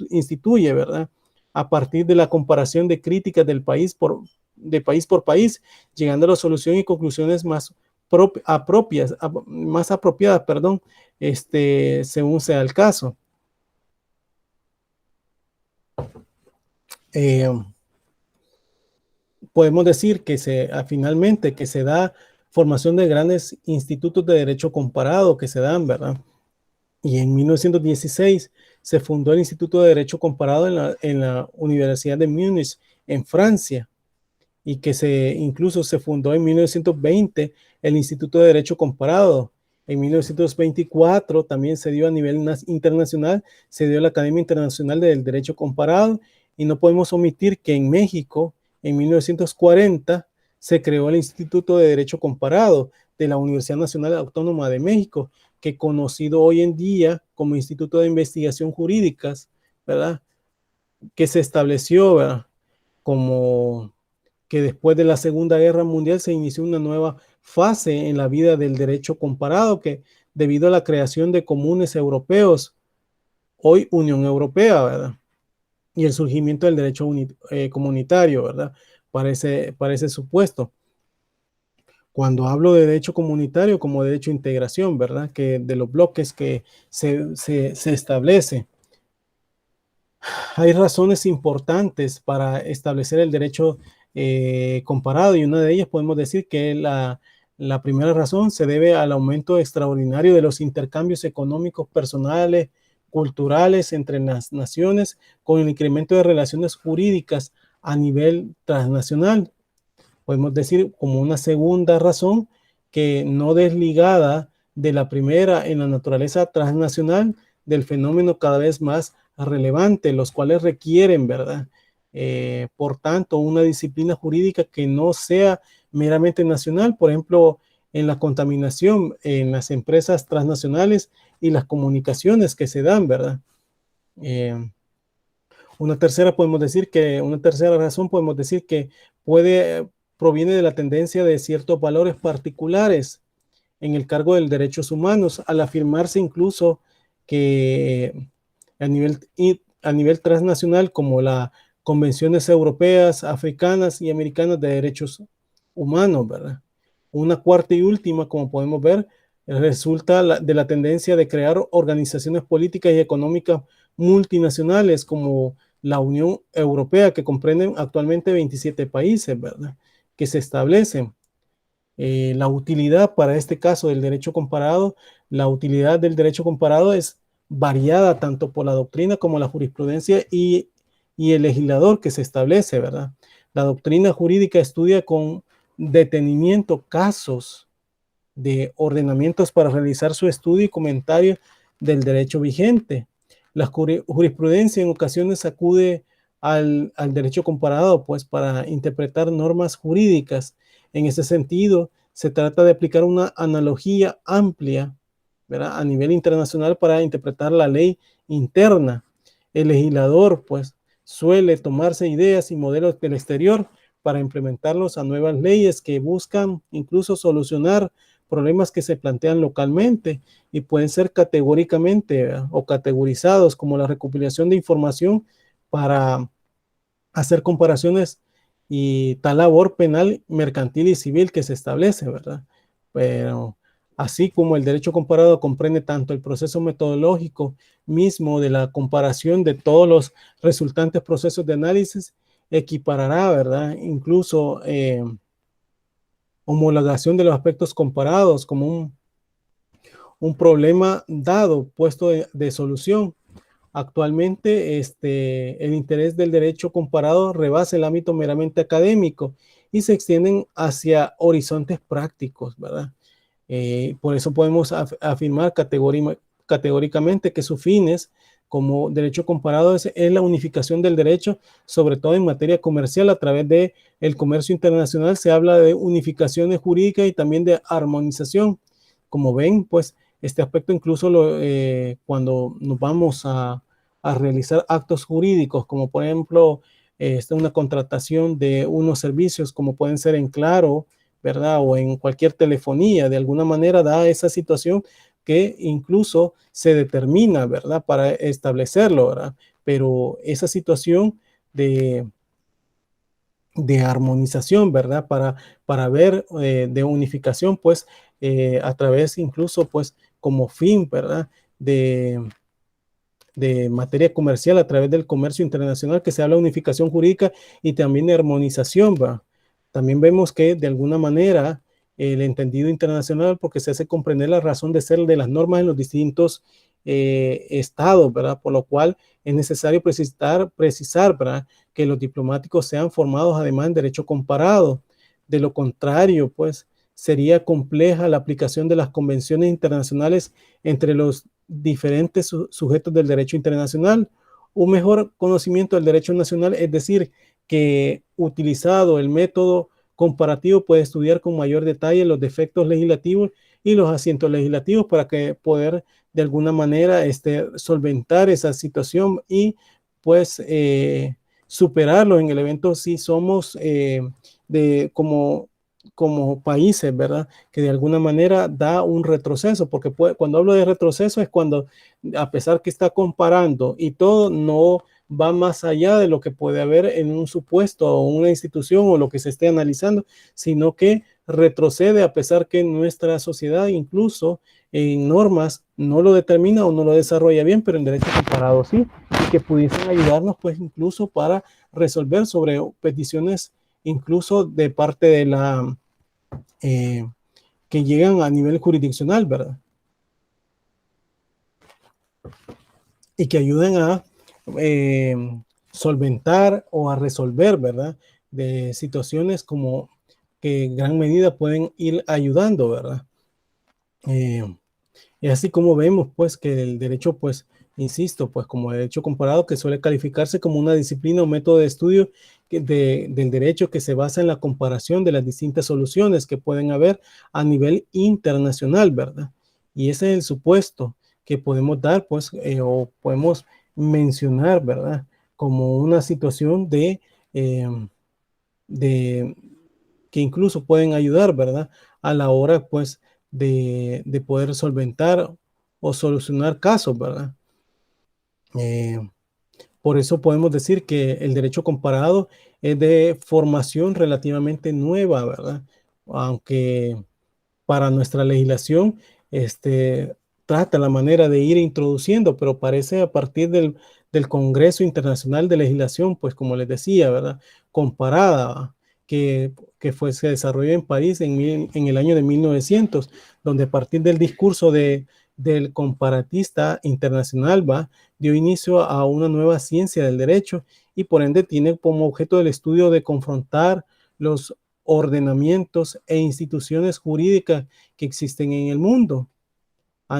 instituye, ¿verdad?, a partir de la comparación de críticas del país por país, llegando a la solución y conclusiones más apropiadas, según sea el caso. Podemos decir que finalmente que se da formación de grandes institutos de derecho comparado que se dan, ¿verdad? Y en 1916 se fundó el Instituto de Derecho Comparado en la Universidad de Múnich, en Francia, y que incluso se fundó en 1920 el Instituto de Derecho Comparado. En 1924 también se dio a nivel internacional, se dio la Academia Internacional del Derecho Comparado, y no podemos omitir que en México, en 1940, se creó el Instituto de Derecho Comparado de la Universidad Nacional Autónoma de México, que conocido hoy en día como Instituto de Investigación Jurídicas, ¿verdad?, que se estableció, ¿verdad?, como que después de la Segunda Guerra Mundial se inició una nueva fase en la vida del derecho comparado, que debido a la creación de comunes europeos, hoy Unión Europea, ¿verdad?, y el surgimiento del derecho comunitario, ¿verdad?, para ese supuesto. Cuando hablo de derecho comunitario como derecho de integración, ¿verdad?, que de los bloques que se establece. Hay razones importantes para establecer el derecho comparado, y una de ellas podemos decir que la primera razón se debe al aumento extraordinario de los intercambios económicos personales, culturales entre las naciones, con el incremento de relaciones jurídicas a nivel transnacional. Podemos decir como una segunda razón, que no desligada de la primera en la naturaleza transnacional del fenómeno cada vez más relevante, los cuales requieren, ¿verdad?, por tanto, una disciplina jurídica que no sea meramente nacional, por ejemplo, en la contaminación, en las empresas transnacionales y las comunicaciones que se dan, ¿verdad? Una tercera razón podemos decir que proviene de la tendencia de ciertos valores particulares en el cargo de derechos humanos, al afirmarse incluso que a nivel transnacional, como las convenciones europeas, africanas y americanas de derechos humanos, ¿verdad? Una cuarta y última, como podemos ver, resulta de la tendencia de crear organizaciones políticas y económicas multinacionales como la Unión Europea, que comprenden actualmente 27 países, ¿verdad?, que se establecen. La utilidad para este caso del derecho comparado, la utilidad del derecho comparado es variada tanto por la doctrina como la jurisprudencia y el legislador que se establece, ¿verdad? La doctrina jurídica estudia con detenimiento casos de ordenamientos para realizar su estudio y comentario del derecho vigente. La jurisprudencia en ocasiones acude al derecho comparado, pues, para interpretar normas jurídicas. En ese sentido, se trata de aplicar una analogía amplia, ¿verdad?, a nivel internacional para interpretar la ley interna. El legislador, pues, suele tomarse ideas y modelos del exterior para implementarlos a nuevas leyes que buscan incluso solucionar problemas que se plantean localmente y pueden ser categóricamente, ¿verdad?, o categorizados como la recopilación de información para hacer comparaciones y tal labor penal, mercantil y civil que se establece, ¿verdad? Pero así como el derecho comparado comprende tanto el proceso metodológico mismo de la comparación de todos los resultantes procesos de análisis, equiparará, ¿verdad?, incluso homologación de los aspectos comparados como un problema dado, puesto de solución. Actualmente, el interés del derecho comparado rebasa el ámbito meramente académico y se extienden hacia horizontes prácticos, ¿verdad? Por eso podemos afirmar categóricamente que sus fines como derecho comparado es la unificación del derecho, sobre todo en materia comercial a través de el comercio internacional. Se habla de unificaciones jurídicas y también de armonización. Como ven, pues este aspecto incluso cuando nos vamos a realizar actos jurídicos, como por ejemplo una contratación de unos servicios como pueden ser en Claro, ¿verdad?, o en cualquier telefonía, de alguna manera da esa situación que incluso se determina, ¿verdad?, para establecerlo, ¿verdad? Pero esa situación de armonización, ¿verdad?, para ver de unificación, pues a través incluso, pues como fin, ¿verdad?, de materia comercial a través del comercio internacional, que se habla de unificación jurídica y también de armonización, ¿va? También vemos que de alguna manera el entendido internacional, porque se hace comprender la razón de ser de las normas en los distintos estados, ¿verdad? Por lo cual es necesario precisar, ¿verdad?, que los diplomáticos sean formados además en derecho comparado. De lo contrario, pues sería compleja la aplicación de las convenciones internacionales entre los diferentes sujetos del derecho internacional. Un mejor conocimiento del derecho nacional, es decir, que utilizado el método comparativo puede estudiar con mayor detalle los defectos legislativos y los asientos legislativos para que poder de alguna manera solventar esa situación y pues superarlo en el evento si somos como países, ¿verdad?, que de alguna manera da un retroceso, porque cuando hablo de retroceso es cuando, a pesar que está comparando y todo, no va más allá de lo que puede haber en un supuesto o una institución o lo que se esté analizando, sino que retrocede a pesar que nuestra sociedad incluso en normas no lo determina o no lo desarrolla bien, pero en derecho comparado sí, y que pudiesen ayudarnos pues incluso para resolver sobre peticiones incluso de parte de la que llegan a nivel jurisdiccional, ¿verdad? Y que ayuden a solventar o a resolver, ¿verdad?, de situaciones como que en gran medida pueden ir ayudando, ¿verdad? Y así como vemos, pues, que el derecho, pues, insisto, pues, como derecho comparado, que suele calificarse como una disciplina o método de estudio del derecho que se basa en la comparación de las distintas soluciones que pueden haber a nivel internacional, ¿verdad? Y ese es el supuesto que podemos dar, pues, o podemos mencionar, ¿verdad?, como una situación de que incluso pueden ayudar, ¿verdad?, a la hora, pues, de poder solventar o solucionar casos, ¿verdad? Por eso podemos decir que el derecho comparado es de formación relativamente nueva, ¿verdad? Aunque para nuestra legislación trata la manera de ir introduciendo, pero parece a partir del Congreso Internacional de Legislación, pues como les decía, ¿verdad?, comparada, se desarrolló en París en el año de 1900, donde a partir del discurso del comparatista internacional dio inicio a una nueva ciencia del derecho y por ende tiene como objeto el estudio de confrontar los ordenamientos e instituciones jurídicas que existen en el mundo,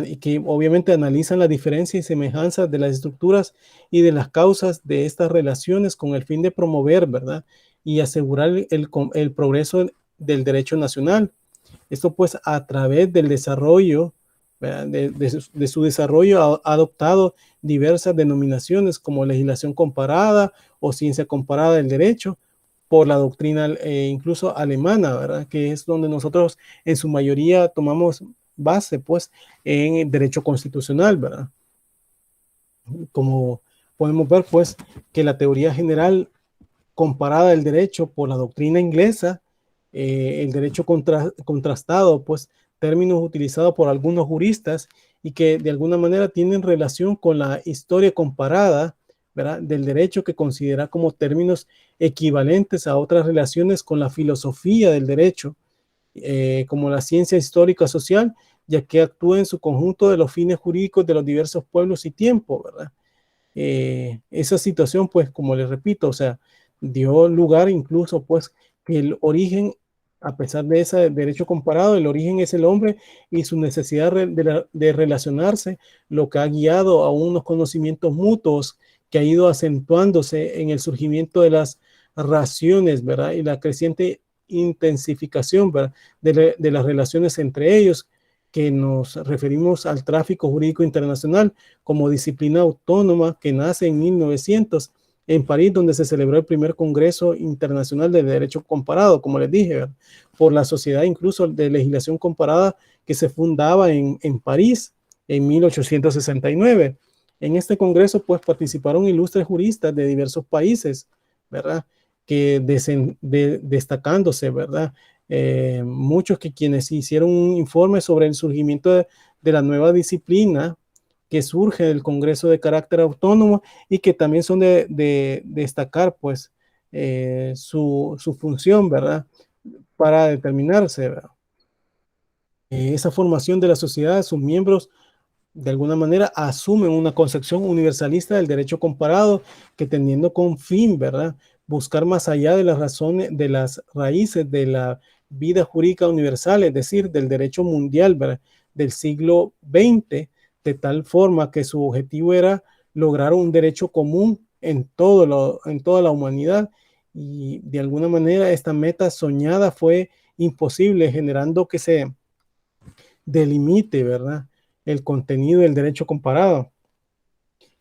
y que obviamente analizan las diferencias y semejanzas de las estructuras y de las causas de estas relaciones con el fin de promover, ¿verdad? Y asegurar el progreso del derecho nacional. Esto pues a través del desarrollo, de su desarrollo ha adoptado diversas denominaciones como legislación comparada o ciencia comparada del derecho por la doctrina incluso alemana, ¿verdad? Que es donde nosotros en su mayoría tomamos base pues en el derecho constitucional, ¿verdad? Como podemos ver pues que la teoría general comparada del derecho por la doctrina inglesa, el derecho contrastado, pues términos utilizados por algunos juristas y que de alguna manera tienen relación con la historia comparada, ¿verdad? Del derecho, que considera como términos equivalentes a otras relaciones con la filosofía del derecho, como la ciencia histórica social, ya que actúa en su conjunto de los fines jurídicos de los diversos pueblos y tiempos, ¿verdad? Esa situación, pues, como les repito, o sea, dio lugar incluso, pues, que el origen, a pesar de ese derecho comparado, el origen es el hombre y su necesidad de relacionarse, lo que ha guiado a unos conocimientos mutuos que ha ido acentuándose en el surgimiento de las raciones, ¿verdad? Y la creciente intensificación, ¿verdad? De las relaciones entre ellos, que nos referimos al tráfico jurídico internacional como disciplina autónoma que nace en 1900 en París, donde se celebró el primer Congreso Internacional de Derecho Comparado, como les dije, ¿verdad? Por la Sociedad incluso de Legislación Comparada que se fundaba en París en 1869. En este congreso pues participaron ilustres juristas de diversos países, ¿verdad? Que destacándose, ¿verdad? Muchos que quienes hicieron un informe sobre el surgimiento de la nueva disciplina que surge del Congreso de carácter autónomo y que también son de destacar pues su función, ¿verdad? Para determinarse, ¿verdad? Esa formación de la sociedad, sus miembros de alguna manera asumen una concepción universalista del derecho comparado que teniendo con fin, ¿verdad? Buscar más allá de las razones, de las raíces de la vida jurídica universal, es decir, del derecho mundial, ¿verdad? Del siglo XX, de tal forma que su objetivo era lograr un derecho común en toda la humanidad, y de alguna manera esta meta soñada fue imposible, generando que se delimite, ¿verdad? El contenido del derecho comparado,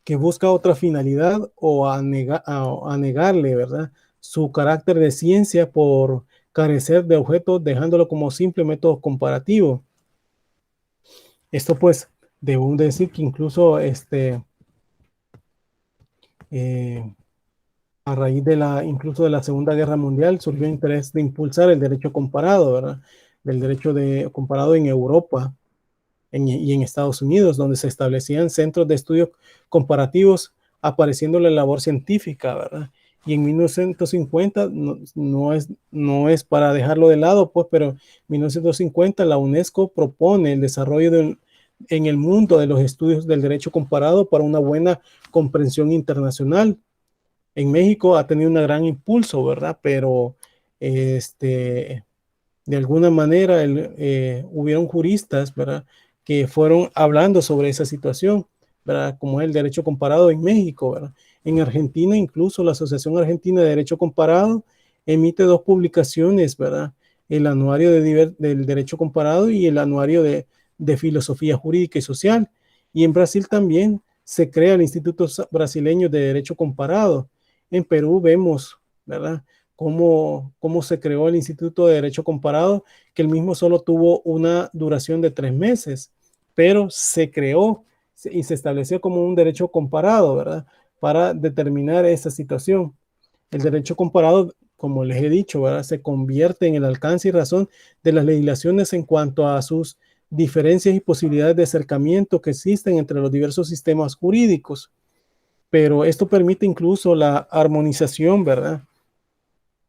que busca otra finalidad o a negarle, ¿verdad? Su carácter de ciencia por carecer de objetos, dejándolo como simple método comparativo. Esto pues, debo decir que incluso a raíz incluso de la Segunda Guerra Mundial surgió el interés de impulsar el derecho comparado, ¿verdad? Del derecho comparado en Europa y en Estados Unidos, donde se establecían centros de estudios comparativos, apareciendo la labor científica, ¿verdad? Y en 1950, no es para dejarlo de lado, pues, pero en 1950 la UNESCO propone el desarrollo en el mundo de los estudios del derecho comparado para una buena comprensión internacional. En México ha tenido un gran impulso, ¿verdad? Pero de alguna manera hubieron juristas, ¿verdad? Que fueron hablando sobre esa situación, ¿verdad? Como es el derecho comparado en México, ¿verdad? En Argentina, incluso la Asociación Argentina de Derecho Comparado emite 2 publicaciones, ¿verdad? El anuario del derecho comparado y el anuario de filosofía jurídica y social. Y en Brasil también se crea el Instituto Brasileño de Derecho Comparado. En Perú vemos, ¿verdad? Cómo se creó el Instituto de Derecho Comparado, que el mismo solo tuvo una duración de 3 meses, pero se creó y se estableció como un derecho comparado, ¿verdad? Para determinar esa situación. El derecho comparado, como les he dicho, ¿verdad? Se convierte en el alcance y razón de las legislaciones en cuanto a sus diferencias y posibilidades de acercamiento que existen entre los diversos sistemas jurídicos. Pero esto permite incluso la armonización, ¿verdad?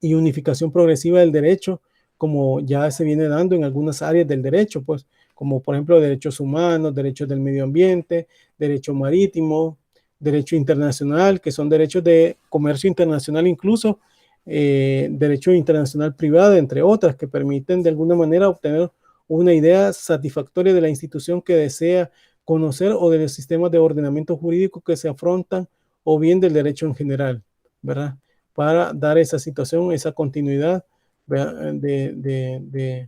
y unificación progresiva del derecho, como ya se viene dando en algunas áreas del derecho, pues, como por ejemplo derechos humanos, derechos del medio ambiente, derecho marítimo, derecho internacional, que son derechos de comercio internacional incluso, derecho internacional privado, entre otras, que permiten de alguna manera obtener una idea satisfactoria de la institución que desea conocer o de los sistemas de ordenamiento jurídico que se afrontan o bien del derecho en general, ¿verdad? Para dar esa situación, esa continuidad de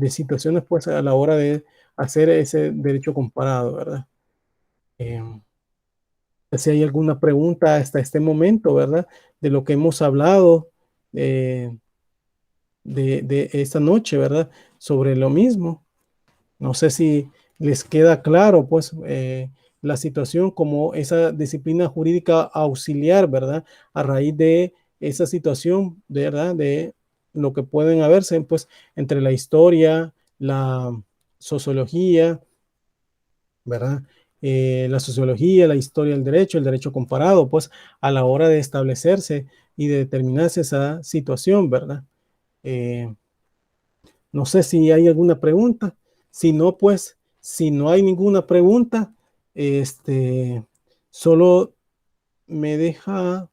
situaciones pues a la hora de hacer ese derecho comparado, ¿verdad? Si hay alguna pregunta hasta este momento, ¿verdad? De lo que hemos hablado de esta noche, ¿verdad? Sobre lo mismo. No sé si les queda claro, pues, la situación como esa disciplina jurídica auxiliar, ¿verdad? A raíz de esa situación, ¿verdad? De lo que pueden haberse, pues, entre la historia, la sociología, ¿verdad? La sociología, la historia del derecho, el derecho comparado, pues, a la hora de establecerse y de determinarse esa situación, ¿verdad? No sé si hay alguna pregunta. Si no, pues, si no hay ninguna pregunta, solo me deja,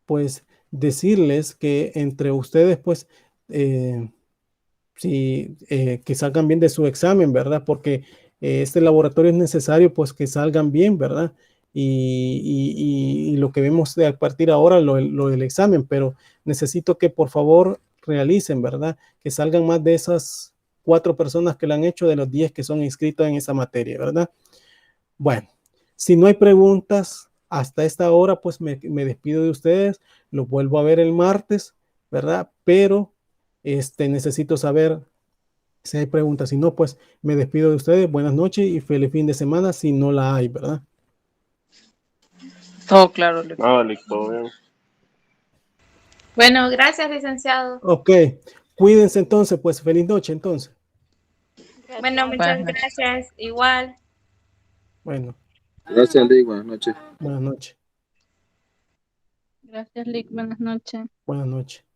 pues, decirles que entre ustedes, pues, que salgan bien de su examen, ¿verdad? Porque este laboratorio es necesario, pues, que salgan bien, ¿verdad? Y lo que vemos de a partir ahora, lo del examen, pero necesito que por favor realicen, ¿verdad? Que salgan más de esas 4 personas que lo han hecho de los 10 que son inscritos en esa materia, ¿verdad? Bueno, si no hay preguntas hasta esta hora, pues me despido de ustedes, los vuelvo a ver el martes, ¿verdad? Pero necesito saber si hay preguntas. Si no, pues me despido de ustedes. Buenas noches y feliz fin de semana si no la hay, ¿verdad? Todo claro, Luis. Lick, todo bien. Bueno, gracias, licenciado. Ok, cuídense entonces, pues feliz noche entonces. Bueno, Buenas muchas noches. gracias. Igual. Bueno, Gracias, Lick. Buenas noches. buenas noches. Gracias, Lick. Buenas noches. Buenas noches.